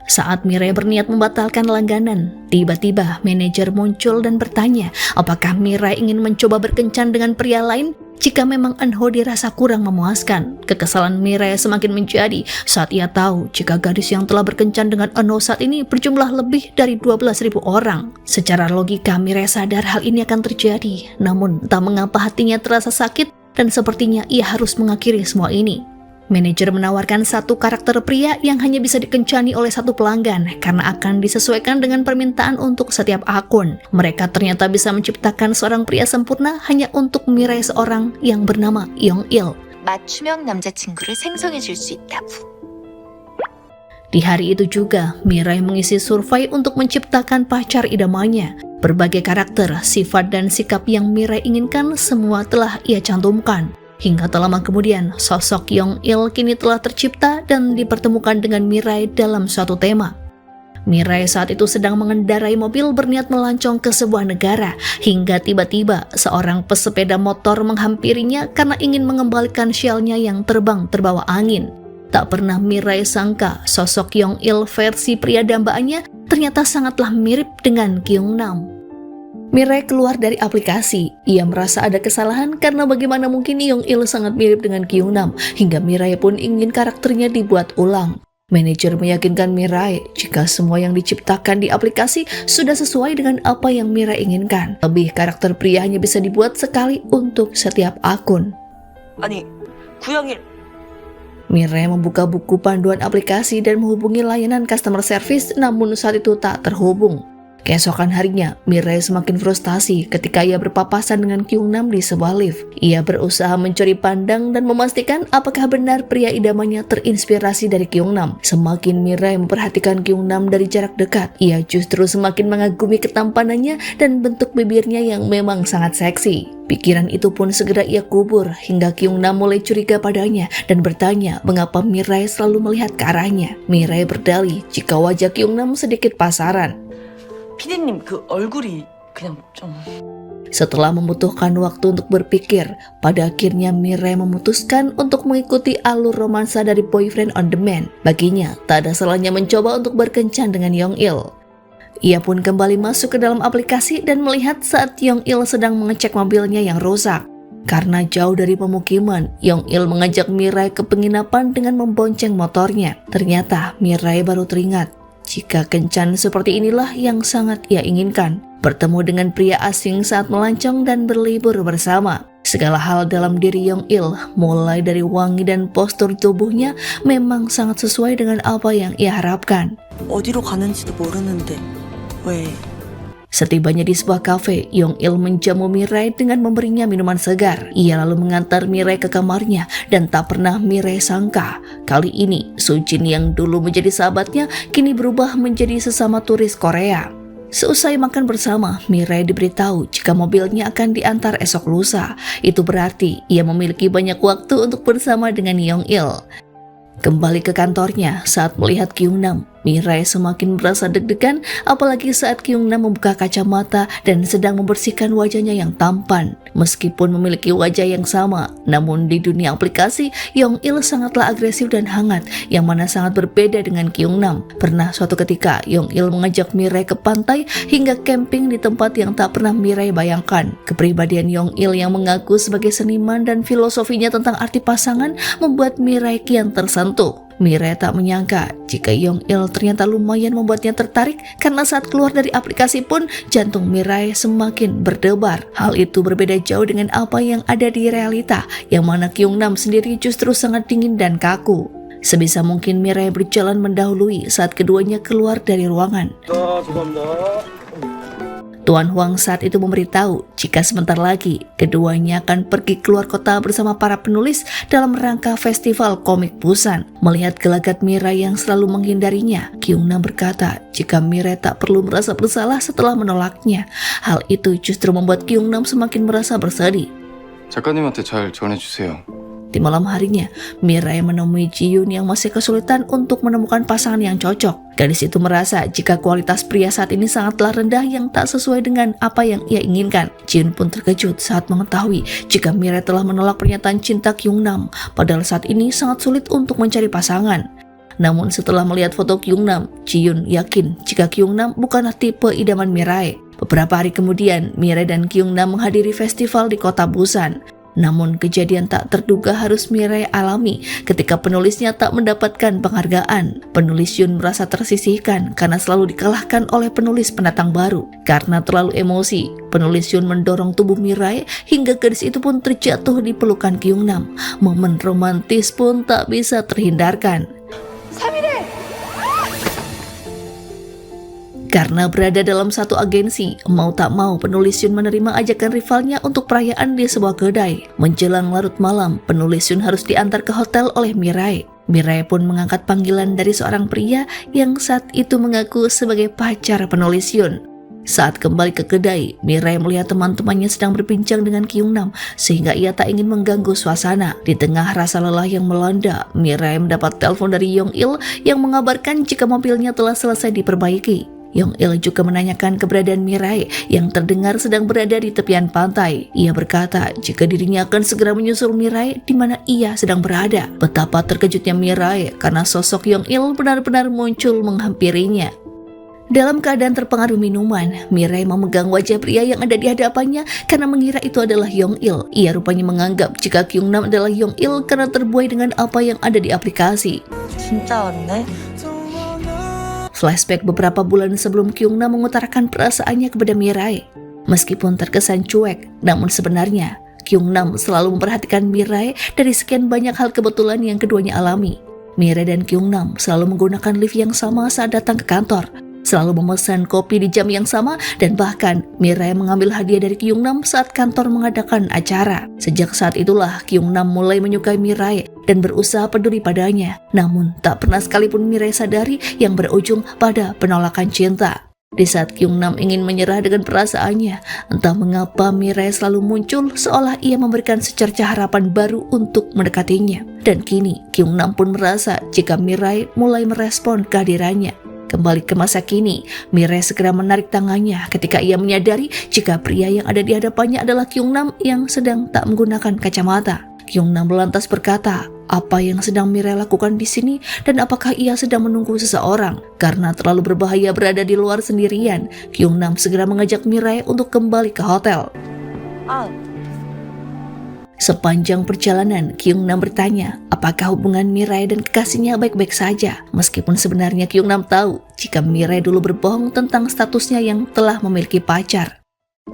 Saat Mirai berniat membatalkan langganan, tiba-tiba manajer muncul dan bertanya apakah Mirai ingin mencoba berkencan dengan pria lain jika memang Eunho dirasa kurang memuaskan. Kekesalan Mirai semakin menjadi saat ia tahu jika gadis yang telah berkencan dengan Eunho saat ini berjumlah lebih dari 12.000 orang. Secara logika Mirai sadar hal ini akan terjadi, namun tak mengapa hatinya terasa sakit dan sepertinya ia harus mengakhiri semua ini. Manajer menawarkan satu karakter pria yang hanya bisa dikencani oleh satu pelanggan karena akan disesuaikan dengan permintaan untuk setiap akun. Mereka ternyata bisa menciptakan seorang pria sempurna hanya untuk Mirai seorang yang bernama Young-il. 맞춤형 남자친구를 생성해 줄 수 있다고. Di hari itu juga, Mirai mengisi survei untuk menciptakan pacar idamannya. Berbagai karakter, sifat, dan sikap yang Mirai inginkan semua telah ia cantumkan. Hingga tak lama kemudian, sosok Young-il kini telah tercipta dan dipertemukan dengan Mirai dalam suatu tema. Mirai saat itu sedang mengendarai mobil berniat melancong ke sebuah negara, hingga tiba-tiba seorang pesepeda motor menghampirinya karena ingin mengembalikan shell-nya yang terbang terbawa angin. Tak pernah Mirai sangka sosok Young-il versi pria dambaannya ternyata sangatlah mirip dengan Kyung-nam. Mirai keluar dari aplikasi. Ia merasa ada kesalahan karena bagaimana mungkin Young-il sangat mirip dengan Kyung-nam, hingga Mirai pun ingin karakternya dibuat ulang. Manajer meyakinkan Mirai jika semua yang diciptakan di aplikasi sudah sesuai dengan apa yang Mirai inginkan. Lebih karakter pria hanya bisa dibuat sekali untuk setiap akun. 아니, 구영일. Mirai membuka buku panduan aplikasi dan menghubungi layanan customer service, namun saat itu tak terhubung. Keesokan harinya, Mirai semakin frustasi ketika ia berpapasan dengan Kyung-nam di sebuah lift. Ia berusaha mencuri pandang dan memastikan apakah benar pria idamannya terinspirasi dari Kyung-nam. Semakin Mirai memperhatikan Kyung-nam dari jarak dekat, ia justru semakin mengagumi ketampanannya dan bentuk bibirnya yang memang sangat seksi. Pikiran itu pun segera ia kubur hingga Kyung-nam mulai curiga padanya dan bertanya mengapa Mirai selalu melihat ke arahnya. Mirai berdalih jika wajah Kyung-nam sedikit pasaran. 피디님 그 얼굴이 그냥 좀... Setelah membutuhkan waktu untuk berpikir, pada akhirnya Mirai memutuskan untuk mengikuti alur romansa dari Boyfriend on Demand. Baginya, tak ada salahnya mencoba untuk berkencan dengan Young-il. Ia pun kembali masuk ke dalam aplikasi dan melihat saat Young-il sedang mengecek mobilnya yang rusak. Karena jauh dari pemukiman, Young-il mengajak Mirai ke penginapan dengan membonceng motornya. Ternyata Mirai baru teringat jika kencan seperti inilah yang sangat ia inginkan. Bertemu dengan pria asing saat melancong dan berlibur bersama. Segala hal dalam diri Young-il, mulai dari wangi dan postur tubuhnya, memang sangat sesuai dengan apa yang ia harapkan. 어디로 가는지도 모르는데 왜... Setibanya di sebuah kafe, Young-il menjamu Mirai dengan memberinya minuman segar. Ia lalu mengantar Mirai ke kamarnya dan tak pernah Mirai sangka kali ini Sujin yang dulu menjadi sahabatnya kini berubah menjadi sesama turis Korea. Seusai makan bersama, Mirai diberitahu jika mobilnya akan diantar esok lusa. Itu berarti ia memiliki banyak waktu untuk bersama dengan Young-il. Kembali ke kantornya, saat melihat Kyung-nam, Mirai semakin merasa deg-degan, apalagi saat Kyung-nam membuka kacamata dan sedang membersihkan wajahnya yang tampan. Meskipun memiliki wajah yang sama, namun di dunia aplikasi, Young-il sangatlah agresif dan hangat, yang mana sangat berbeda dengan Kyung-nam. Pernah suatu ketika, Young-il mengajak Mirai ke pantai hingga camping di tempat yang tak pernah Mirai bayangkan. Kepribadian Young-il yang mengaku sebagai seniman dan filosofinya tentang arti pasangan membuat Mirai kian tersentuh. Mirai tak menyangka jika Yong Il ternyata lumayan membuatnya tertarik karena saat keluar dari aplikasi pun jantung Mirai semakin berdebar. Hal itu berbeda jauh dengan apa yang ada di realita, yang mana Kyungnam sendiri justru sangat dingin dan kaku. Sebisa mungkin Mirai berjalan mendahului saat keduanya keluar dari ruangan. Tuan Huang saat itu memberitahu jika sebentar lagi keduanya akan pergi keluar kota bersama para penulis dalam rangka festival komik Busan. Melihat gelagat Mirai yang selalu menghindarinya, Kyungnam berkata jika Mirai tak perlu merasa bersalah setelah menolaknya. Hal itu justru membuat Kyungnam semakin merasa bersedih. 작가님한테 잘 전해주세요. Di malam harinya, Mirai menemui Ji-yoon yang masih kesulitan untuk menemukan pasangan yang cocok. Gadis itu merasa jika kualitas pria saat ini sangatlah rendah yang tak sesuai dengan apa yang ia inginkan. Ji-yoon pun terkejut saat mengetahui jika Mirai telah menolak pernyataan cinta Kyungnam, padahal saat ini sangat sulit untuk mencari pasangan. Namun setelah melihat foto Kyungnam, Ji-yoon yakin jika Kyungnam bukanlah tipe idaman Mirai. Beberapa hari kemudian, Mirai dan Kyungnam menghadiri festival di kota Busan. Namun kejadian tak terduga harus Mirai alami ketika penulisnya tak mendapatkan penghargaan. Penulis Yoon merasa tersisihkan karena selalu dikalahkan oleh penulis pendatang baru. Karena terlalu emosi, penulis Yoon mendorong tubuh Mirai hingga gadis itu pun terjatuh di pelukan Kyungnam. Momen romantis pun tak bisa terhindarkan. Karena berada dalam satu agensi, mau tak mau penulis Yoon menerima ajakan rivalnya untuk perayaan di sebuah kedai. Menjelang larut malam, penulis Yoon harus diantar ke hotel oleh Mirai. Mirai pun mengangkat panggilan dari seorang pria yang saat itu mengaku sebagai pacar penulis Yoon. Saat kembali ke kedai, Mirai melihat teman-temannya sedang berbincang dengan Kyungnam sehingga ia tak ingin mengganggu suasana. Di tengah rasa lelah yang melanda, Mirai mendapat telepon dari Yong Il yang mengabarkan jika mobilnya telah selesai diperbaiki. Yong Il juga menanyakan keberadaan Mirai yang terdengar sedang berada di tepian pantai. Ia berkata jika dirinya akan segera menyusul Mirai di mana ia sedang berada. Betapa terkejutnya Mirai karena sosok Yong Il benar-benar muncul menghampirinya. Dalam keadaan terpengaruh minuman, Mirai memegang wajah pria yang ada di hadapannya karena mengira itu adalah Yong Il. Ia rupanya menganggap jika Kyungnam adalah Yong Il karena terbuai dengan apa yang ada di aplikasi. 진짜 왔네. Flashback beberapa bulan sebelum Kyungnam mengutarakan perasaannya kepada Mirai. Meskipun terkesan cuek, namun sebenarnya Kyungnam selalu memperhatikan Mirai dari sekian banyak hal kebetulan yang keduanya alami. Mirai dan Kyungnam selalu menggunakan lift yang sama saat datang ke kantor, selalu memesan kopi di jam yang sama, dan bahkan Mirai mengambil hadiah dari Kyungnam saat kantor mengadakan acara. Sejak saat itulah Kyungnam mulai menyukai Mirai dan berusaha peduli padanya. Namun tak pernah sekalipun Mirai sadari yang berujung pada penolakan cinta. Di saat Kyungnam ingin menyerah dengan perasaannya, entah mengapa Mirai selalu muncul seolah ia memberikan secercah harapan baru untuk mendekatinya. Dan kini Kyungnam pun merasa jika Mirai mulai merespon kehadirannya. Kembali ke masa kini, Mirai segera menarik tangannya ketika ia menyadari jika pria yang ada di hadapannya adalah Kyungnam yang sedang tak menggunakan kacamata. Kyungnam lantas berkata, apa yang sedang Mirai lakukan di sini dan apakah ia sedang menunggu seseorang? Karena terlalu berbahaya berada di luar sendirian, Kyungnam segera mengajak Mirai untuk kembali ke hotel. Sepanjang perjalanan, Kyungnam bertanya apakah hubungan Mirai dan kekasihnya baik-baik saja. Meskipun sebenarnya Kyungnam tahu jika Mirai dulu berbohong tentang statusnya yang telah memiliki pacar.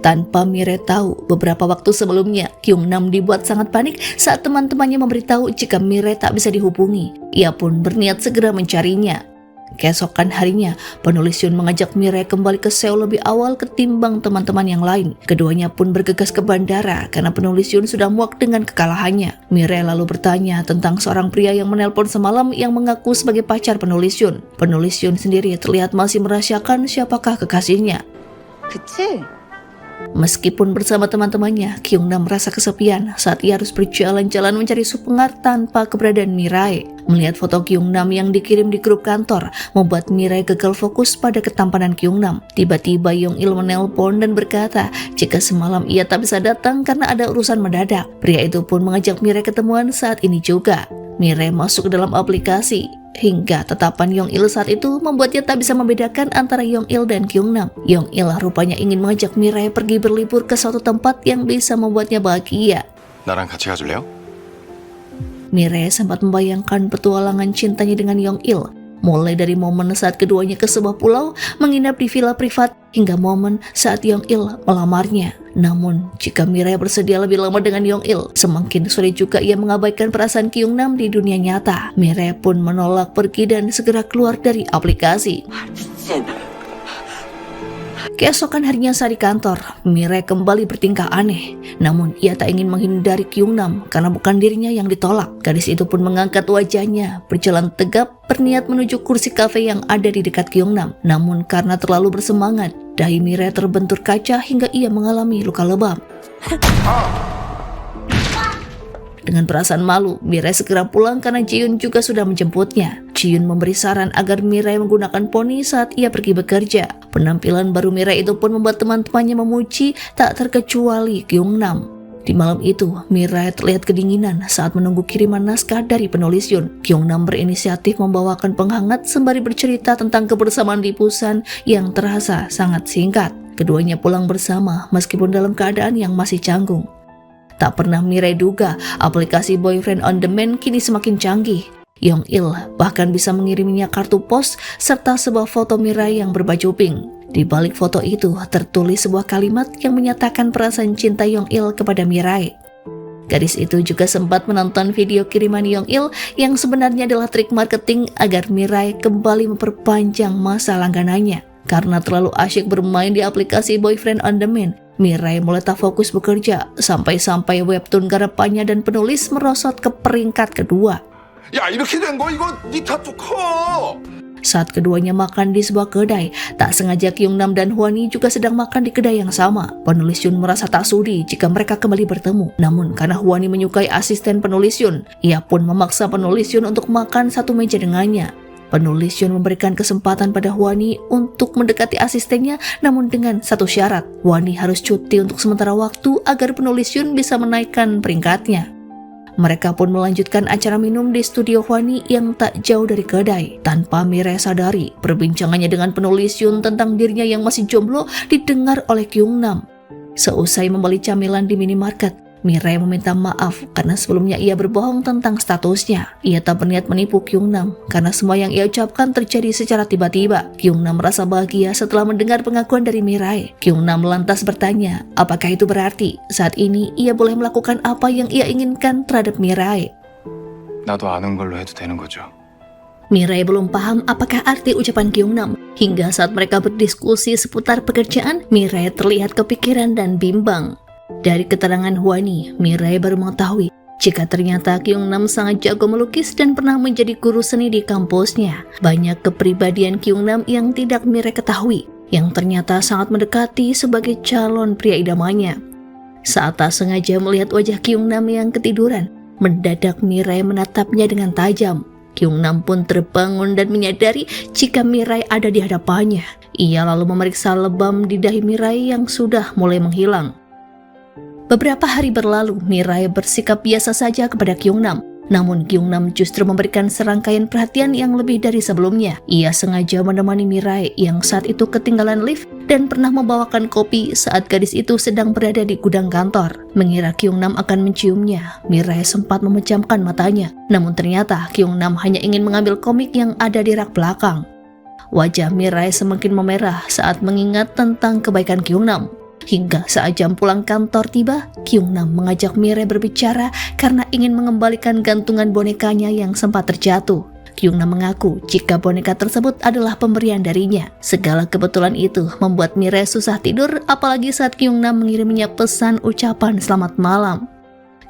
Tanpa Mirai tahu, beberapa waktu sebelumnya, Kyungnam dibuat sangat panik saat teman-temannya memberitahu jika Mirai tak bisa dihubungi. Ia pun berniat segera mencarinya. Keesokan harinya, penulis Yoon mengajak Mirai kembali ke Seoul lebih awal ketimbang teman-teman yang lain. Keduanya pun bergegas ke bandara karena penulis Yoon sudah muak dengan kekalahannya. Mirai lalu bertanya tentang seorang pria yang menelpon semalam yang mengaku sebagai pacar penulis Yoon. Penulis Yoon sendiri terlihat masih merahasiakan siapakah kekasihnya. 그치? Meskipun bersama teman-temannya, Kyungnam merasa kesepian saat ia harus berjalan-jalan mencari supengar tanpa keberadaan Mirai. Melihat foto Kyungnam yang dikirim di grup kantor, membuat Mirai gagal fokus pada ketampanan Kyungnam. Tiba-tiba Yong Il menelpon dan berkata jika semalam ia tak bisa datang karena ada urusan mendadak. Pria itu pun mengajak Mirai ketemuan saat ini juga. Mirai masuk ke dalam aplikasi. Hingga tetapan Yong Il saat itu membuatnya tak bisa membedakan antara Yong Il dan Kyungnam. Yong Il rupanya ingin mengajak Mirai pergi berlibur ke suatu tempat yang bisa membuatnya bahagia. 나랑 같이 가줄래요? Mirai sempat membayangkan petualangan cintanya dengan Yong Il. Mulai dari momen saat keduanya ke sebuah pulau, menginap di villa privat, hingga momen saat Yong Il melamarnya. Namun, jika Mirai bersedia lebih lama dengan Yong Il, semakin sulit juga ia mengabaikan perasaan Kyung Nam di dunia nyata. Mirai pun menolak pergi dan segera keluar dari aplikasi. 미친. Keesokan harinya saat di kantor, Mirai kembali bertingkah aneh. Namun ia tak ingin menghindari Kyung Nam karena bukan dirinya yang ditolak. Gadis itu pun mengangkat wajahnya, berjalan tegap, berniat menuju kursi kafe yang ada di dekat Kyung Nam. Namun karena terlalu bersemangat, dahi Mirai terbentur kaca hingga ia mengalami luka lebam. Dengan perasaan malu, Mirai segera pulang karena Ji-Yoon juga sudah menjemputnya. Ji-Yoon memberi saran agar Mirai menggunakan poni saat ia pergi bekerja. Penampilan baru Mirai itu pun membuat teman-temannya memuji, tak terkecuali Kyung Nam. Di malam itu, Mirai terlihat kedinginan saat menunggu kiriman naskah dari penulis Yoon. Kyung Nam berinisiatif membawakan penghangat sembari bercerita tentang kebersamaan di Busan yang terasa sangat singkat. Keduanya pulang bersama meskipun dalam keadaan yang masih canggung. Tak pernah Mirai duga aplikasi Boyfriend on Demand kini semakin canggih. Yong Il bahkan bisa mengiriminya kartu pos serta sebuah foto Mirai yang berbaju pink. Di balik foto itu tertulis sebuah kalimat yang menyatakan perasaan cinta Yong Il kepada Mirai. Gadis itu juga sempat menonton video kiriman Yong Il yang sebenarnya adalah trik marketing agar Mirai kembali memperpanjang masa langganannya. Karena terlalu asyik bermain di aplikasi Boyfriend on Demand, Mirai mulai tak fokus bekerja sampai-sampai webtoon garapannya dan penulis merosot ke peringkat kedua. 야, 이렇게 된 거 이거 네 탓도 커. Saat keduanya makan di sebuah kedai, tak sengaja Kyung Nam dan Hwani juga sedang makan di kedai yang sama. Penulis Yoon merasa tak sudi jika mereka kembali bertemu. Namun karena Hwani menyukai asisten penulis Yoon, ia pun memaksa penulis Yoon untuk makan satu meja dengannya. Penulis Yoon memberikan kesempatan pada Hwani untuk mendekati asistennya, namun dengan satu syarat. Hwani harus cuti untuk sementara waktu agar penulis Yoon bisa menaikkan peringkatnya. Mereka pun melanjutkan acara minum di studio Hwani yang tak jauh dari kedai. Tanpa Mirai sadari, perbincangannya dengan penulis Yoon tentang dirinya yang masih jomblo didengar oleh Kyung Nam. Seusai membeli camilan di minimarket, Mirai meminta maaf karena sebelumnya ia berbohong tentang statusnya. Ia tak berniat menipu Kyung Nam karena semua yang ia ucapkan terjadi secara tiba-tiba. Kyung Nam merasa bahagia setelah mendengar pengakuan dari Mirai. Kyung Nam lantas bertanya, apakah itu berarti saat ini ia boleh melakukan apa yang ia inginkan terhadap Mirai? 나도 아는 걸로 해도 되는 거죠. Mirai belum paham apakah arti ucapan Kyung Nam. Hingga saat mereka berdiskusi seputar pekerjaan, Mirai terlihat kepikiran dan bimbang. Dari keterangan Hwani, Mirai baru mengetahui jika ternyata Kyung Nam sangat jago melukis dan pernah menjadi guru seni di kampusnya. Banyak kepribadian Kyung Nam yang tidak Mirai ketahui, yang ternyata sangat mendekati sebagai calon pria idamannya. Saat tak sengaja melihat wajah Kyung Nam yang ketiduran, mendadak Mirai menatapnya dengan tajam. Kyung Nam pun terbangun dan menyadari jika Mirai ada di hadapannya. Ia lalu memeriksa lebam di dahi Mirai yang sudah mulai menghilang. Beberapa hari berlalu, Mirai bersikap biasa saja kepada Kyung Nam. Namun Kyung Nam justru memberikan serangkaian perhatian yang lebih dari sebelumnya. Ia sengaja menemani Mirai yang saat itu ketinggalan lift dan pernah membawakan kopi saat gadis itu sedang berada di gudang kantor. Mengira Kyung Nam akan menciumnya, Mirai sempat memejamkan matanya. Namun ternyata Kyung Nam hanya ingin mengambil komik yang ada di rak belakang. Wajah Mirai semakin memerah saat mengingat tentang kebaikan Kyung Nam. Hingga saat jam pulang kantor tiba, Kyung Nam mengajak Mirai berbicara karena ingin mengembalikan gantungan bonekanya yang sempat terjatuh. Kyung Nam mengaku jika boneka tersebut adalah pemberian darinya. Segala kebetulan itu membuat Mirai susah tidur, apalagi saat Kyung Nam mengiriminya pesan ucapan selamat malam.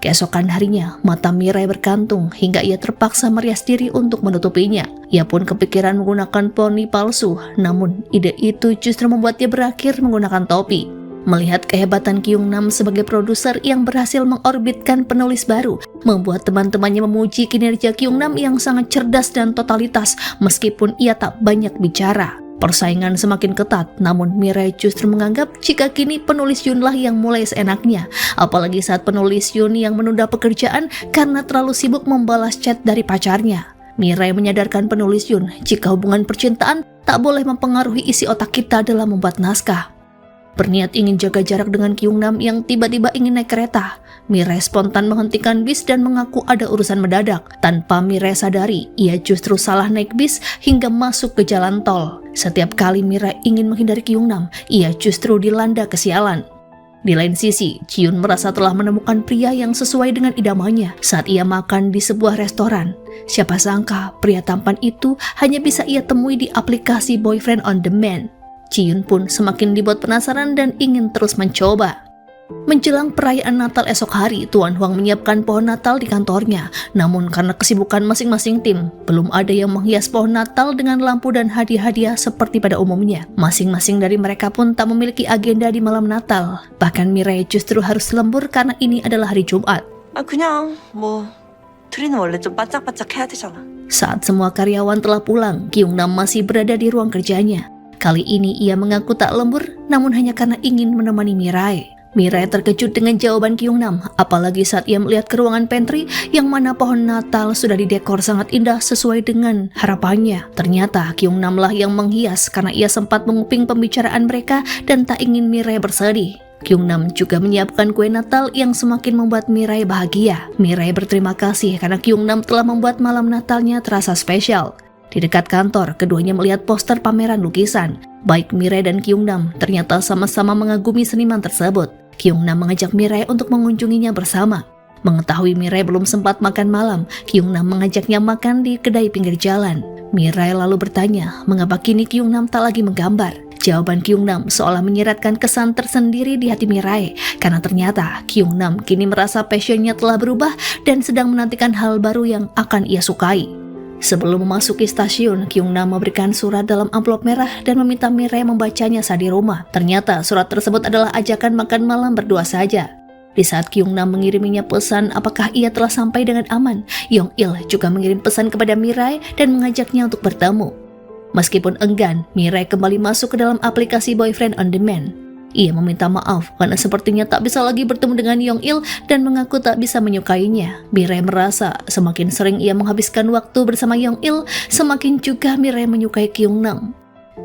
Keesokan harinya, mata Mirai berkantung hingga ia terpaksa merias diri untuk menutupinya. Ia pun kepikiran menggunakan poni palsu, namun ide itu justru membuat dia berakhir menggunakan topi. Melihat kehebatan Kyung Nam sebagai produser yang berhasil mengorbitkan penulis baru, membuat teman-temannya memuji kinerja Kyung Nam yang sangat cerdas dan totalitas meskipun ia tak banyak bicara. Persaingan semakin ketat, namun Mirai justru menganggap jika kini penulis Yoon lah yang mulai seenaknya. Apalagi saat penulis Yoon yang menunda pekerjaan karena terlalu sibuk membalas chat dari pacarnya. Mirai menyadarkan penulis Yoon jika hubungan percintaan tak boleh mempengaruhi isi otak kita dalam membuat naskah. Berniat ingin jaga jarak dengan Kyungnam yang tiba-tiba ingin naik kereta, Mirai spontan menghentikan bis dan mengaku ada urusan mendadak. Tanpa Mirai sadari, ia justru salah naik bis hingga masuk ke jalan tol. Setiap kali Mirai ingin menghindari Kyungnam, ia justru dilanda kesialan. Di lain sisi, Jiun merasa telah menemukan pria yang sesuai dengan idamannya saat ia makan di sebuah restoran. Siapa sangka pria tampan itu hanya bisa ia temui di aplikasi Boyfriend on Demand. Jiun pun semakin dibuat penasaran dan ingin terus mencoba. Menjelang perayaan Natal esok hari, Tuan Huang menyiapkan pohon Natal di kantornya. Namun karena kesibukan masing-masing tim, belum ada yang menghias pohon Natal dengan lampu dan hadiah-hadiah seperti pada umumnya. Masing-masing dari mereka pun tak memiliki agenda di malam Natal. Bahkan Mirai justru harus lembur karena ini adalah hari Jumat. 그냥 뭐 둘이는 원래 좀 바짝바짝 해야 되잖아. Saat semua karyawan telah pulang, Kyungnam masih berada di ruang kerjanya. Kali ini ia mengaku tak lembur, namun hanya karena ingin menemani Mirai. Mirai terkejut dengan jawaban Kyungnam, apalagi saat ia melihat ke ruangan pantry yang mana pohon Natal sudah didekor sangat indah sesuai dengan harapannya. Ternyata Kyungnam lah yang menghias karena ia sempat menguping pembicaraan mereka dan tak ingin Mirai bersedih. Kyungnam juga menyiapkan kue Natal yang semakin membuat Mirai bahagia. Mirai berterima kasih karena Kyungnam telah membuat malam Natalnya terasa spesial. Di dekat kantor, keduanya melihat poster pameran lukisan. Baik Mirai dan Kyungnam ternyata sama-sama mengagumi seniman tersebut. Kyungnam mengajak Mirai untuk mengunjunginya bersama. Mengetahui Mirai belum sempat makan malam, Kyungnam mengajaknya makan di kedai pinggir jalan. Mirai lalu bertanya, mengapa kini Kyungnam tak lagi menggambar? Jawaban Kyungnam seolah menyiratkan kesan tersendiri di hati Mirai, karena ternyata Kyungnam kini merasa passionnya telah berubah dan sedang menantikan hal baru yang akan ia sukai. Sebelum memasuki stasiun, Kyungnam memberikan surat dalam amplop merah dan meminta Mirai membacanya saat di rumah. Ternyata surat tersebut adalah ajakan makan malam berdua saja. Di saat Kyungnam mengiriminya pesan apakah ia telah sampai dengan aman, Yong-il juga mengirim pesan kepada Mirai dan mengajaknya untuk bertemu. Meskipun enggan, Mirai kembali masuk ke dalam aplikasi Boyfriend on Demand. Ia meminta maaf karena sepertinya tak bisa lagi bertemu dengan Yong-il dan mengaku tak bisa menyukainya. Mirai merasa semakin sering ia menghabiskan waktu bersama Yong-il, semakin juga Mirai menyukai Kyungnam.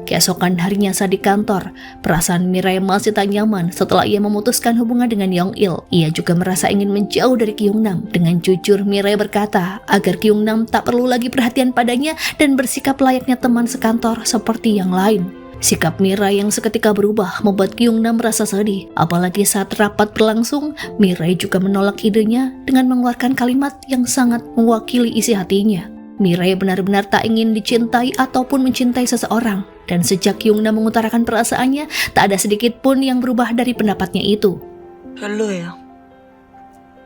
Keesokan harinya saat di kantor, perasaan Mirai masih tak nyaman setelah ia memutuskan hubungan dengan Yong-il. Ia juga merasa ingin menjauh dari Kyungnam. Dengan jujur, Mirai berkata agar Kyungnam tak perlu lagi perhatian padanya dan bersikap layaknya teman sekantor seperti yang lain. Sikap Mirai yang seketika berubah membuat Kyungnam merasa sedih. Apalagi saat rapat berlangsung, Mirai juga menolak idenya dengan mengeluarkan kalimat yang sangat mewakili isi hatinya. Mirai benar-benar tak ingin dicintai ataupun mencintai seseorang. Dan sejak Kyungnam mengutarakan perasaannya, tak ada sedikit pun yang berubah dari pendapatnya itu. 별로예요.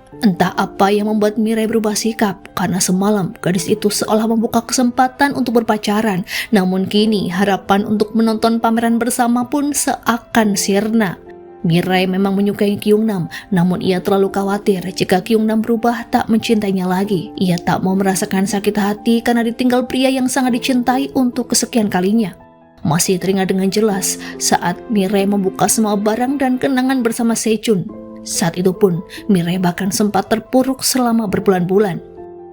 Entah apa yang membuat Mirai berubah sikap, karena semalam gadis itu seolah membuka kesempatan untuk berpacaran. Namun kini harapan untuk menonton pameran bersama pun seakan sirna. Mirai memang menyukai Kyungnam, namun ia terlalu khawatir jika Kyungnam berubah tak mencintainya lagi. Ia tak mau merasakan sakit hati karena ditinggal pria yang sangat dicintai untuk kesekian kalinya. Masih teringat dengan jelas saat Mirai membuka semua barang dan kenangan bersama Sejun. Saat itu pun, Mirai bahkan sempat terpuruk selama berbulan-bulan.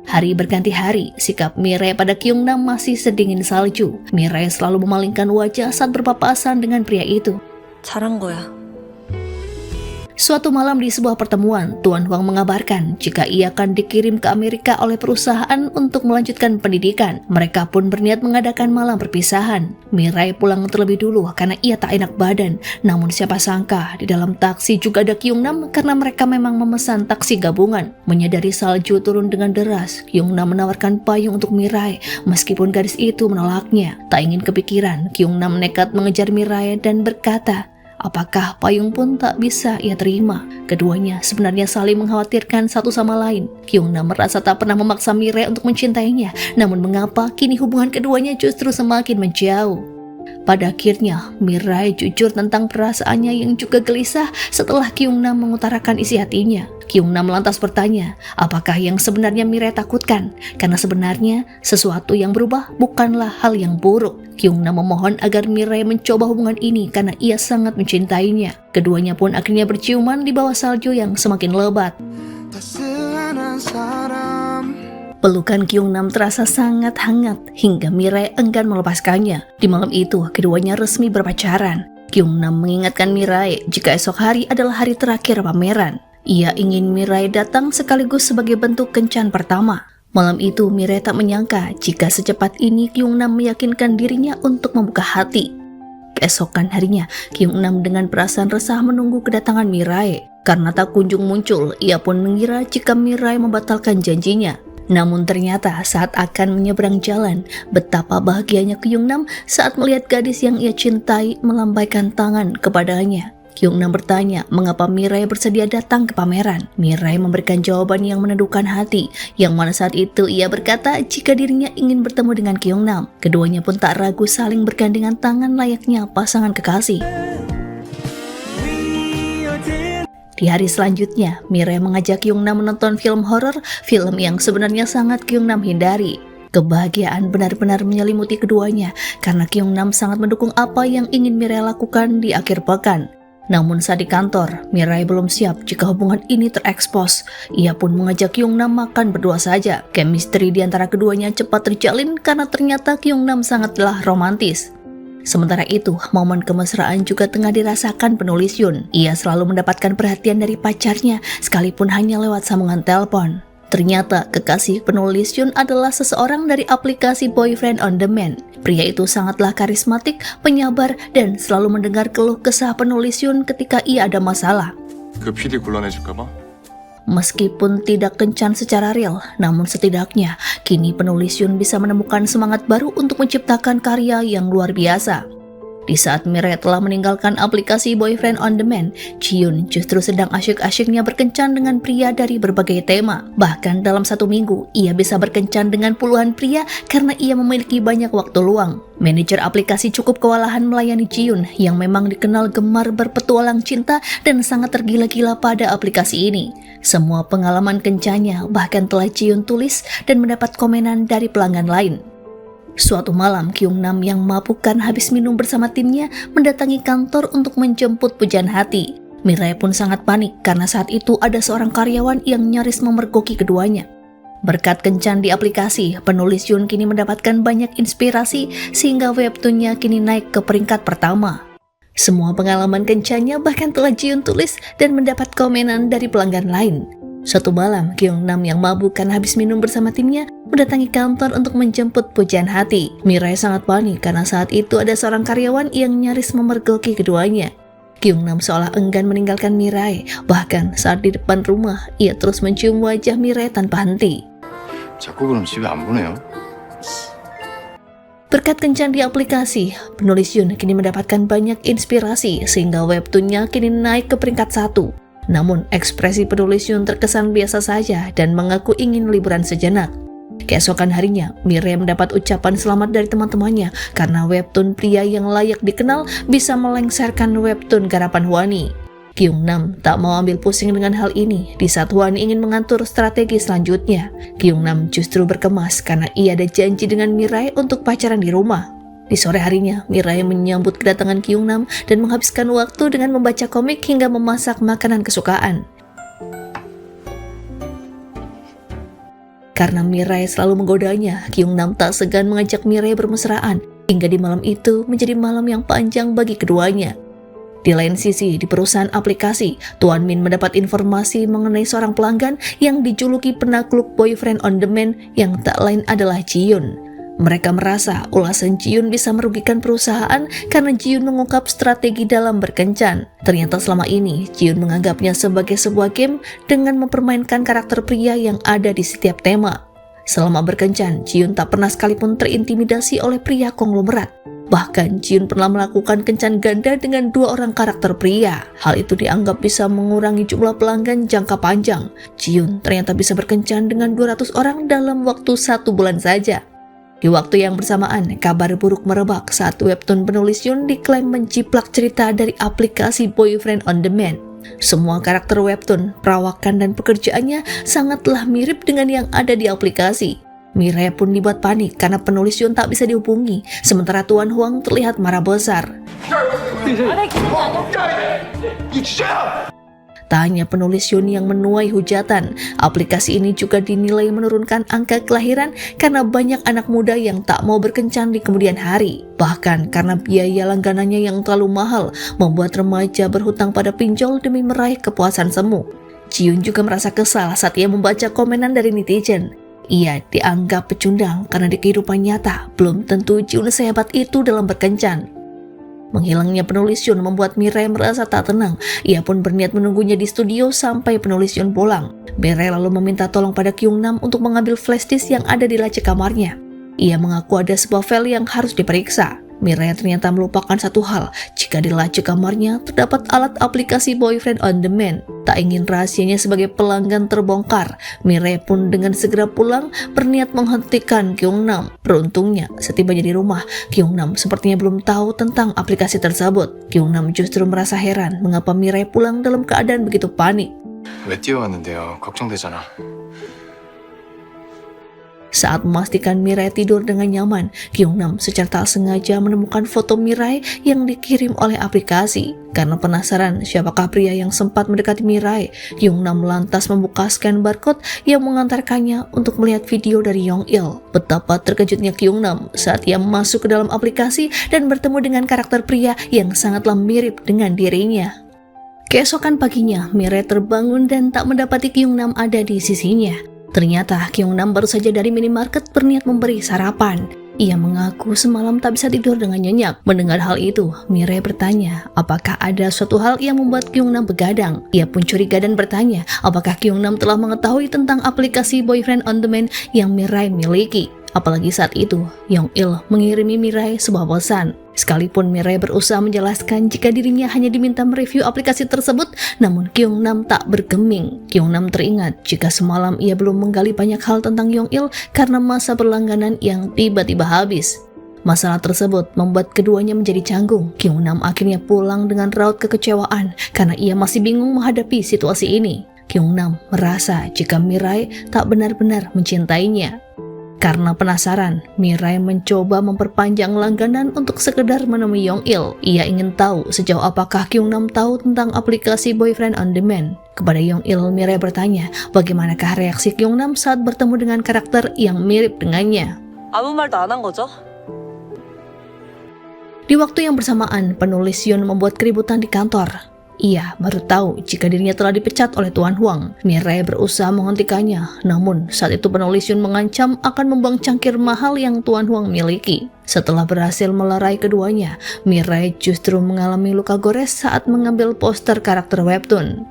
Hari berganti hari, sikap Mirai pada Kyungnam masih sedingin salju. Mirai selalu memalingkan wajah saat berpapasan dengan pria itu. 잘한 거야. Suatu malam di sebuah pertemuan, Tuan Huang mengabarkan jika ia akan dikirim ke Amerika oleh perusahaan untuk melanjutkan pendidikan. Mereka pun berniat mengadakan malam perpisahan. Mirai pulang terlebih dulu karena ia tak enak badan. Namun siapa sangka di dalam taksi juga ada Kyungnam karena mereka memang memesan taksi gabungan. Menyadari salju turun dengan deras, Kyungnam menawarkan payung untuk Mirai meskipun gadis itu menolaknya. Tak ingin kepikiran, Kyungnam nekat mengejar Mirai dan berkata, apakah payung pun tak bisa ia terima. Keduanya sebenarnya saling mengkhawatirkan satu sama lain. Kyungnam merasa tak pernah memaksa Mirai untuk mencintainya, namun mengapa kini hubungan keduanya justru semakin menjauh. Pada akhirnya, Mirai jujur tentang perasaannya yang juga gelisah setelah Kyungnam mengutarakan isi hatinya. Kyungnam lantas bertanya, apakah yang sebenarnya Mirai takutkan? Karena sebenarnya sesuatu yang berubah bukanlah hal yang buruk. Kyungnam memohon agar Mirai mencoba hubungan ini karena ia sangat mencintainya. Keduanya pun akhirnya berciuman di bawah salju yang semakin lebat. Pelukan Kyungnam terasa sangat hangat hingga Mirai enggan melepaskannya. Di malam itu, keduanya resmi berpacaran. Kyung-nam mengingatkan Mirai jika esok hari adalah hari terakhir pameran. Ia ingin Mirai datang sekaligus sebagai bentuk kencan pertama. Malam itu Mirai tak menyangka jika secepat ini Kyung-nam meyakinkan dirinya untuk membuka hati. Keesokan harinya, Kyung-nam dengan perasaan resah menunggu kedatangan Mirai. Karena tak kunjung muncul, ia pun mengira jika Mirai membatalkan janjinya. Namun ternyata saat akan menyeberang jalan, betapa bahagianya Kyung-nam saat melihat gadis yang ia cintai melambaikan tangan kepadanya. Kyung-nam bertanya mengapa Mirai bersedia datang ke pameran. Mirai memberikan jawaban yang meneduhkan hati, yang mana saat itu ia berkata jika dirinya ingin bertemu dengan Kyung-nam. Keduanya pun tak ragu saling bergandengan tangan layaknya pasangan kekasih. Di hari selanjutnya, Mirai mengajak Kyung-nam menonton film horor, film yang sebenarnya sangat Kyung-nam hindari. Kebahagiaan benar-benar menyelimuti keduanya karena Kyung-nam sangat mendukung apa yang ingin Mirai lakukan di akhir pekan. Namun saat di kantor, Mirai belum siap jika hubungan ini terekspos. Ia pun mengajak Kyung-nam makan berdua saja. Chemistry di antara keduanya cepat terjalin karena ternyata Kyung-nam sangatlah romantis. Sementara itu, momen kemesraan juga tengah dirasakan penulis Yun. Ia selalu mendapatkan perhatian dari pacarnya, sekalipun hanya lewat sambungan telepon. Ternyata, kekasih penulis Yun adalah seseorang dari aplikasi Boyfriend on Demand. Pria itu sangatlah karismatik, penyabar, dan selalu mendengar keluh kesah penulis Yun ketika ia ada masalah. 그 PD 곤란해질까봐? Meskipun tidak kencan secara real, namun setidaknya kini penulis Yun bisa menemukan semangat baru untuk menciptakan karya yang luar biasa. Di saat Mirai telah meninggalkan aplikasi Boyfriend on Demand, Ji-yoon justru sedang asyik-asyiknya berkencan dengan pria dari berbagai tema. Bahkan dalam 1 minggu, ia bisa berkencan dengan puluhan pria karena ia memiliki banyak waktu luang. Manajer aplikasi cukup kewalahan melayani Ji-yoon yang memang dikenal gemar berpetualang cinta dan sangat tergila-gila pada aplikasi ini. Semua pengalaman kencannya bahkan telah Ji-yoon tulis dan mendapat komenan dari pelanggan lain. Suatu malam, Kyung-nam yang mabukkan habis minum bersama timnya mendatangi kantor untuk menjemput pujian hati. Mirai pun sangat panik karena saat itu ada seorang karyawan yang nyaris memergoki keduanya. Berkat kencan di aplikasi, penulis Yun kini mendapatkan banyak inspirasi sehingga webtoonnya kini naik ke peringkat pertama. Semua pengalaman kencannya bahkan telah Ji-yoon tulis dan mendapat komenan dari pelanggan lain. Suatu malam, Kyung-nam yang mabuk karena habis minum bersama timnya mendatangi kantor untuk menjemput pujian hati. Mirai sangat panik karena saat itu ada seorang karyawan yang nyaris memergoki keduanya. Kyung-nam seolah enggan meninggalkan Mirai, bahkan saat di depan rumah, ia terus mencium wajah Mirai tanpa henti. 자꾸 그럼 집에 안 보내요? Berkat kencan di aplikasi, penulis Yun kini mendapatkan banyak inspirasi sehingga webtoonnya kini naik ke peringkat 1. Namun, ekspresi penulis Yun terkesan biasa saja dan mengaku ingin liburan sejenak. Keesokan harinya, Mirai mendapat ucapan selamat dari teman-temannya karena webtoon pria yang layak dikenal bisa melengsarkan webtoon garapan Hwani. Kyung-nam tak mau ambil pusing dengan hal ini di saat Hwani ingin mengatur strategi selanjutnya. Kyung-nam justru berkemas karena ia ada janji dengan Mirai untuk pacaran di rumah. Di sore harinya, Mirai menyambut kedatangan Kyung-nam dan menghabiskan waktu dengan membaca komik hingga memasak makanan kesukaan. Karena Mirai selalu menggodanya, Kyung-nam tak segan mengajak Mirai bermesraan, hingga di malam itu menjadi malam yang panjang bagi keduanya. Di lain sisi, di perusahaan aplikasi, Tuan Min mendapat informasi mengenai seorang pelanggan yang dijuluki penakluk Boyfriend on Demand yang tak lain adalah Ji-yoon. Mereka merasa ulasan Ji-yoon bisa merugikan perusahaan karena Ji-yoon mengungkap strategi dalam berkencan. Ternyata selama ini, Ji-yoon menganggapnya sebagai sebuah game dengan mempermainkan karakter pria yang ada di setiap tema. Selama berkencan, Ji-yoon tak pernah sekalipun terintimidasi oleh pria konglomerat. Bahkan, Ji-yoon pernah melakukan kencan ganda dengan 2 orang karakter pria. Hal itu dianggap bisa mengurangi jumlah pelanggan jangka panjang. Ji-yoon ternyata bisa berkencan dengan 200 orang dalam waktu 1 bulan saja. Di waktu yang bersamaan, kabar buruk merebak saat webtoon penulis Yun diklaim menjiplak cerita dari aplikasi Boyfriend on Demand. Semua karakter webtoon, perawakan dan pekerjaannya sangatlah mirip dengan yang ada di aplikasi. Mirai pun dibuat panik karena penulis Yun tak bisa dihubungi, sementara Tuan Huang terlihat marah besar. Tak hanya penulis Yun yang menuai hujatan, aplikasi ini juga dinilai menurunkan angka kelahiran karena banyak anak muda yang tak mau berkencan di kemudian hari. Bahkan karena biaya langganannya yang terlalu mahal, membuat remaja berhutang pada pinjol demi meraih kepuasan semu. Ji-Yoon juga merasa kesal saat ia membaca komenan dari netizen. Ia dianggap pecundang karena di kehidupan nyata belum tentu Ji-Yoon sehebat itu dalam berkencan. Menghilangnya penulis Yun membuat Mirai merasa tak tenang. Ia pun berniat menunggunya di studio sampai penulis Yun pulang. Mirai lalu meminta tolong pada Kyungnam untuk mengambil flash disk yang ada di laci kamarnya. Ia mengaku ada sebuah file yang harus diperiksa. Mirai ternyata melupakan satu hal, jika di laci kamarnya terdapat alat aplikasi Boyfriend on Demand. Tak ingin rahasianya sebagai pelanggan terbongkar, Mirai pun dengan segera pulang berniat menghentikan Kyungnam. Beruntungnya, setibanya di rumah, Kyungnam sepertinya belum tahu tentang aplikasi tersebut. Kyungnam justru merasa heran mengapa Mirai pulang dalam keadaan begitu panik. 왜 뛰어왔는데요? 걱정되잖아. Saat memastikan Mirai tidur dengan nyaman, Kyungnam secara tak sengaja menemukan foto Mirai yang dikirim oleh aplikasi. Karena penasaran siapakah pria yang sempat mendekati Mirai, Kyungnam lantas membuka scan barcode yang mengantarkannya untuk melihat video dari Yong-il. Betapa terkejutnya Kyungnam saat ia masuk ke dalam aplikasi dan bertemu dengan karakter pria yang sangatlah mirip dengan dirinya. Keesokan paginya, Mirai terbangun dan tak mendapati Kyungnam ada di sisinya. Ternyata Kyungnam baru saja dari minimarket berniat memberi sarapan. Ia mengaku semalam tak bisa tidur dengan nyenyak. Mendengar hal itu, Mirai bertanya apakah ada suatu hal yang membuat Kyungnam begadang. Ia pun curiga dan bertanya apakah Kyungnam telah mengetahui tentang aplikasi Boyfriend on Demand yang Mirai miliki. Apalagi saat itu, Yong-il mengirimi Mirai sebuah pesan. Sekalipun Mirai berusaha menjelaskan jika dirinya hanya diminta mereview aplikasi tersebut, namun Kyungnam tak bergeming. Kyungnam teringat jika semalam ia belum menggali banyak hal tentang Yong-il karena masa berlangganan yang tiba-tiba habis. Masalah tersebut membuat keduanya menjadi canggung. Kyungnam akhirnya pulang dengan raut kekecewaan karena ia masih bingung menghadapi situasi ini. Kyungnam merasa jika Mirai tak benar-benar mencintainya. Karena penasaran, Mirai mencoba memperpanjang langganan untuk sekedar menemui Yong-il. Ia ingin tahu sejauh apakah Kyungnam tahu tentang aplikasi Boyfriend on Demand. Kepada Yong-il, Mirai bertanya bagaimanakah reaksi Kyungnam saat bertemu dengan karakter yang mirip dengannya. 아무 말도 안 한 거죠? Di waktu yang bersamaan, penulis Yun membuat keributan di kantor. Ia baru tahu jika dirinya telah dipecat oleh Tuan Huang. Mirai berusaha menghentikannya, namun saat itu penulis Yun mengancam akan membuang cangkir mahal yang Tuan Huang miliki. Setelah berhasil melerai keduanya, Mirai justru mengalami luka gores saat mengambil poster karakter webtoon.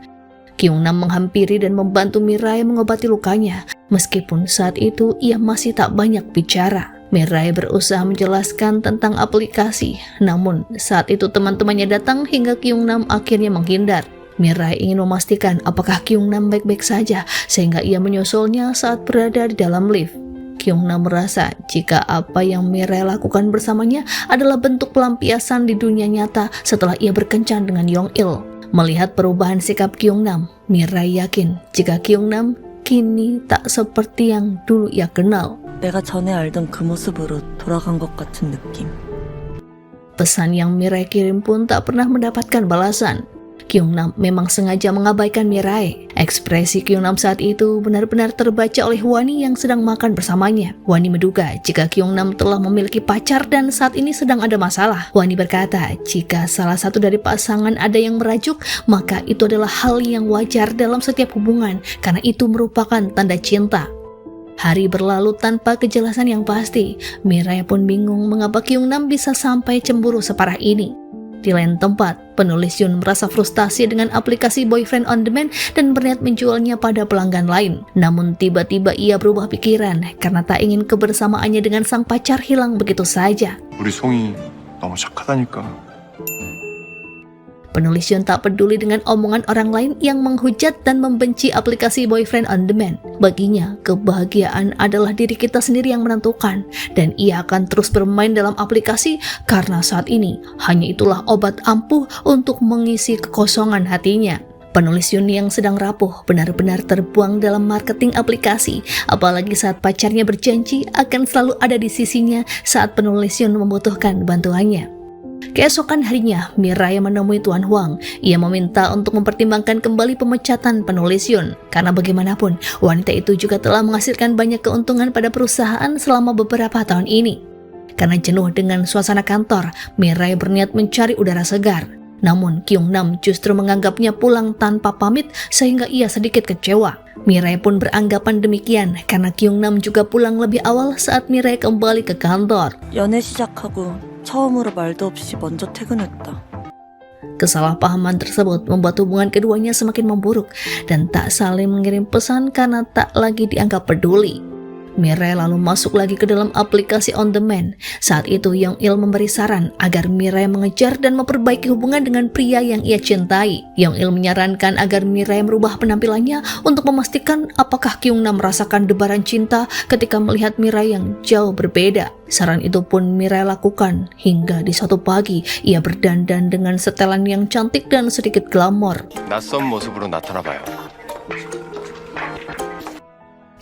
Kyungnam menghampiri dan membantu Mirai mengobati lukanya. Meskipun saat itu ia masih tak banyak bicara. Mirai berusaha menjelaskan tentang aplikasi, namun saat itu teman-temannya datang hingga Kyungnam akhirnya menghindar. Mirai ingin memastikan apakah Kyungnam baik-baik saja sehingga ia menyusulnya saat berada di dalam lift. Kyungnam merasa jika apa yang Mirai lakukan bersamanya adalah bentuk pelampiasan di dunia nyata setelah ia berkencan dengan Yong-il. Melihat perubahan sikap Kyungnam, Mirai yakin jika Kyungnam kini tak seperti yang dulu ia kenal. 내가 전에 알던 그 모습으로 돌아간 것 같은 느낌. Pesan yang Mirai kirim pun tak pernah mendapatkan balasan. Kyungnam memang sengaja mengabaikan Mirai. Ekspresi Kyungnam saat itu benar-benar terbaca oleh Hwani yang sedang makan bersamanya. Hwani menduga jika Kyungnam telah memiliki pacar dan saat ini sedang ada masalah. Hwani berkata jika salah satu dari pasangan ada yang merajuk, maka itu adalah hal yang wajar dalam setiap hubungan karena itu merupakan tanda cinta. Hari berlalu tanpa kejelasan yang pasti. Mirai pun bingung mengapa Kyungnam bisa sampai cemburu separah ini. Di lain tempat, penulis Yun merasa frustasi dengan aplikasi Boyfriend on Demand dan berniat menjualnya pada pelanggan lain. Namun tiba-tiba ia berubah pikiran karena tak ingin kebersamaannya dengan sang pacar hilang begitu saja. 우리 송이 너무 착하다니까. Penulis Yun tak peduli dengan omongan orang lain yang menghujat dan membenci aplikasi Boyfriend on Demand. Baginya, kebahagiaan adalah diri kita sendiri yang menentukan, dan ia akan terus bermain dalam aplikasi karena saat ini hanya itulah obat ampuh untuk mengisi kekosongan hatinya. Penulis Yun yang sedang rapuh benar-benar terbuang dalam marketing aplikasi, apalagi saat pacarnya berjanji akan selalu ada di sisinya saat penulis Yun membutuhkan bantuannya. Keesokan harinya, Mirai menemui Tuan Huang. Ia meminta untuk mempertimbangkan kembali pemecatan penulis Yun. Karena bagaimanapun, wanita itu juga telah menghasilkan banyak keuntungan pada perusahaan selama beberapa tahun ini. Karena jenuh dengan suasana kantor, Mirai berniat mencari udara segar. Namun, Kyung-nam justru menganggapnya pulang tanpa pamit sehingga ia sedikit kecewa. Mirai pun beranggapan demikian karena Kyung-nam juga pulang lebih awal saat Mirai kembali ke kantor. 연애 시작하고 처음으로 말도 없이 먼저 퇴근했다. Kesalahpahaman tersebut membuat hubungan keduanya semakin memburuk dan tak saling mengirim pesan karena tak lagi dianggap peduli. Mirai lalu masuk lagi ke dalam aplikasi On Demand. Saat itu Yong-il memberi saran agar Mirai mengejar dan memperbaiki hubungan dengan pria yang ia cintai. Yong-il menyarankan agar Mirai merubah penampilannya untuk memastikan apakah Kyung-nam merasakan debaran cinta ketika melihat Mirai yang jauh berbeda. Saran itu pun Mirai lakukan hingga di suatu pagi ia berdandan dengan setelan yang cantik dan sedikit glamor. 낯선 모습으로 나타나봐요.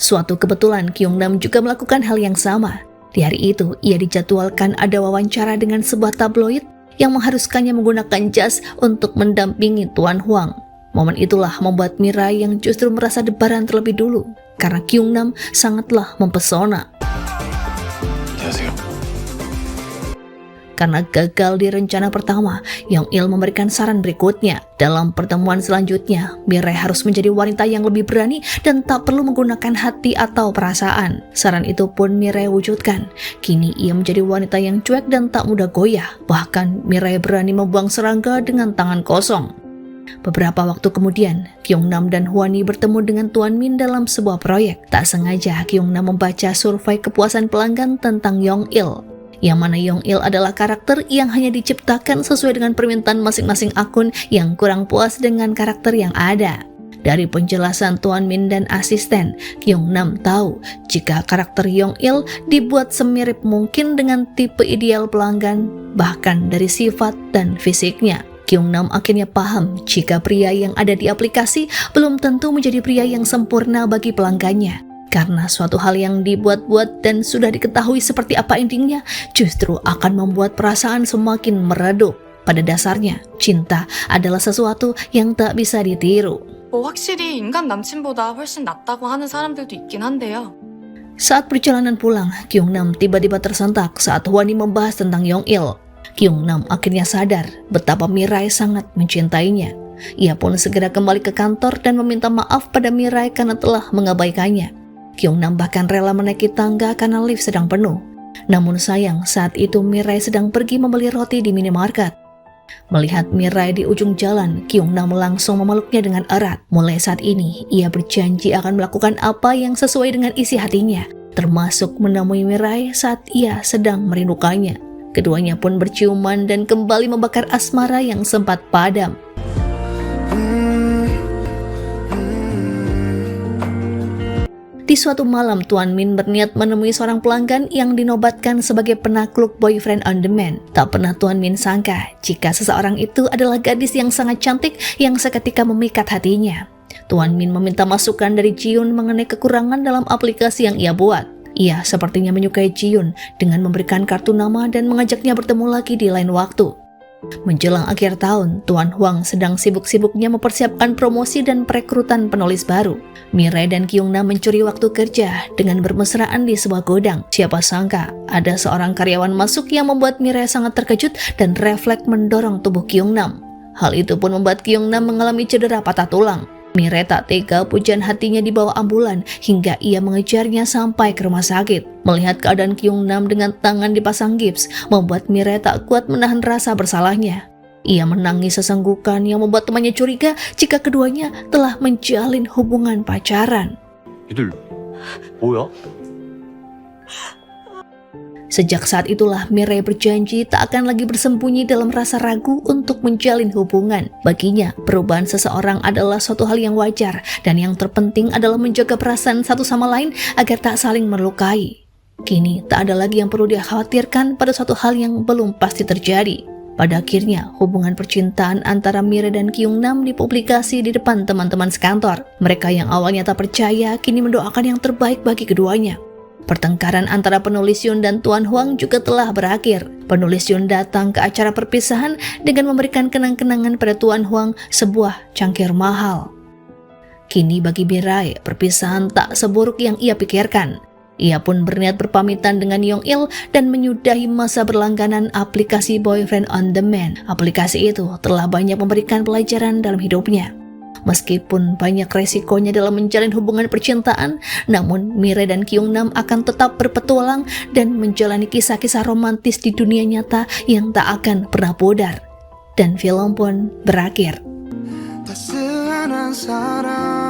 Suatu kebetulan Kyung-nam juga melakukan hal yang sama. Di hari itu, ia dijadwalkan ada wawancara dengan sebuah tabloid yang mengharuskannya menggunakan jas untuk mendampingi Tuan Huang. Momen itulah membuat Mirai yang justru merasa debaran terlebih dulu, karena Kyung-nam sangatlah mempesona. 안녕하세요. Karena gagal di rencana pertama, Yong-il memberikan saran berikutnya. Dalam pertemuan selanjutnya, Mirai harus menjadi wanita yang lebih berani dan tak perlu menggunakan hati atau perasaan. Saran itu pun Mirai wujudkan. Kini ia menjadi wanita yang cuek dan tak mudah goyah. Bahkan Mirai berani membuang serangga dengan tangan kosong. Beberapa waktu kemudian, Kyung-nam dan Hwani bertemu dengan Tuan Min dalam sebuah proyek. Tak sengaja, Kyung-nam membaca survei kepuasan pelanggan tentang Yong-il. Yang mana Yong-il adalah karakter yang hanya diciptakan sesuai dengan permintaan masing-masing akun yang kurang puas dengan karakter yang ada. Dari penjelasan Tuan Min dan asisten, Kyung-nam tahu jika karakter Yong-il dibuat semirip mungkin dengan tipe ideal pelanggan, bahkan dari sifat dan fisiknya. Kyung-nam akhirnya paham jika pria yang ada di aplikasi belum tentu menjadi pria yang sempurna bagi pelanggannya. Karena suatu hal yang dibuat-buat dan sudah diketahui seperti apa endingnya, justru akan membuat perasaan semakin meredup. Pada dasarnya, cinta adalah sesuatu yang tak bisa ditiru. 확실히 인간 남친보다 훨씬 낫다고 하는 사람들도 있긴 한데요. Saat perjalanan pulang, Kyung-nam tiba-tiba tersentak saat Hwani membahas tentang Yong-il. Kyung-nam akhirnya sadar betapa Mirai sangat mencintainya. Ia pun segera kembali ke kantor dan meminta maaf pada Mirai karena telah mengabaikannya. Kyung-nam bahkan rela menaiki tangga karena lift sedang penuh. Namun sayang, saat itu Mirai sedang pergi membeli roti di minimarket. Melihat Mirai di ujung jalan, Kyung-nam langsung memeluknya dengan erat. Mulai saat ini, ia berjanji akan melakukan apa yang sesuai dengan isi hatinya, termasuk menemui Mirai saat ia sedang merindukannya. Keduanya pun berciuman dan kembali membakar asmara yang sempat padam. Di suatu malam, Tuan Min berniat menemui seorang pelanggan yang dinobatkan sebagai penakluk boyfriend on demand. Tak pernah Tuan Min sangka jika seseorang itu adalah gadis yang sangat cantik yang seketika memikat hatinya. Tuan Min meminta masukan dari Ji-yoon mengenai kekurangan dalam aplikasi yang ia buat. Ia sepertinya menyukai Ji-yoon dengan memberikan kartu nama dan mengajaknya bertemu lagi di lain waktu. Menjelang akhir tahun, Tuan Huang sedang sibuk-sibuknya mempersiapkan promosi dan perekrutan penulis baru. Mirai dan Kyung-nam mencuri waktu kerja dengan bermesraan di sebuah gudang. Siapa sangka, ada seorang karyawan masuk yang membuat Mirai sangat terkejut dan refleks mendorong tubuh Kyung-nam. Hal itu pun membuat Kyung-nam mengalami cedera patah tulang. Mirai tak tega pujian hatinya dibawa ambulan hingga ia mengejarnya sampai ke rumah sakit. Melihat keadaan Kyung-nam dengan tangan dipasang gips, membuat Mirai tak kuat menahan rasa bersalahnya. Ia menangis sesenggukan yang membuat temannya curiga jika keduanya telah menjalin hubungan pacaran. 이들 뭐야? Sejak saat itulah Mirai berjanji tak akan lagi bersembunyi dalam rasa ragu untuk menjalin hubungan. Baginya, perubahan seseorang adalah suatu hal yang wajar dan yang terpenting adalah menjaga perasaan satu sama lain agar tak saling melukai. Kini, tak ada lagi yang perlu dikhawatirkan pada suatu hal yang belum pasti terjadi. Pada akhirnya, hubungan percintaan antara Mirai dan Kyung-nam dipublikasi di depan teman-teman sekantor. Mereka yang awalnya tak percaya, kini mendoakan yang terbaik bagi keduanya. Pertengkaran antara penulis Yun dan Tuan Huang juga telah berakhir. Penulis Yun datang ke acara perpisahan dengan memberikan kenang-kenangan pada Tuan Huang sebuah cangkir mahal. Kini bagi Mirai, perpisahan tak seburuk yang ia pikirkan. Ia pun berniat berpamitan dengan Yong Il dan menyudahi masa berlangganan aplikasi Boyfriend on Demand. Aplikasi itu telah banyak memberikan pelajaran dalam hidupnya. Meskipun banyak resikonya dalam menjalin hubungan percintaan, namun Mirai dan Kyung Nam akan tetap berpetualang dan menjalani kisah-kisah romantis di dunia nyata yang tak akan pernah pudar. Dan film pun berakhir. 따스한 사랑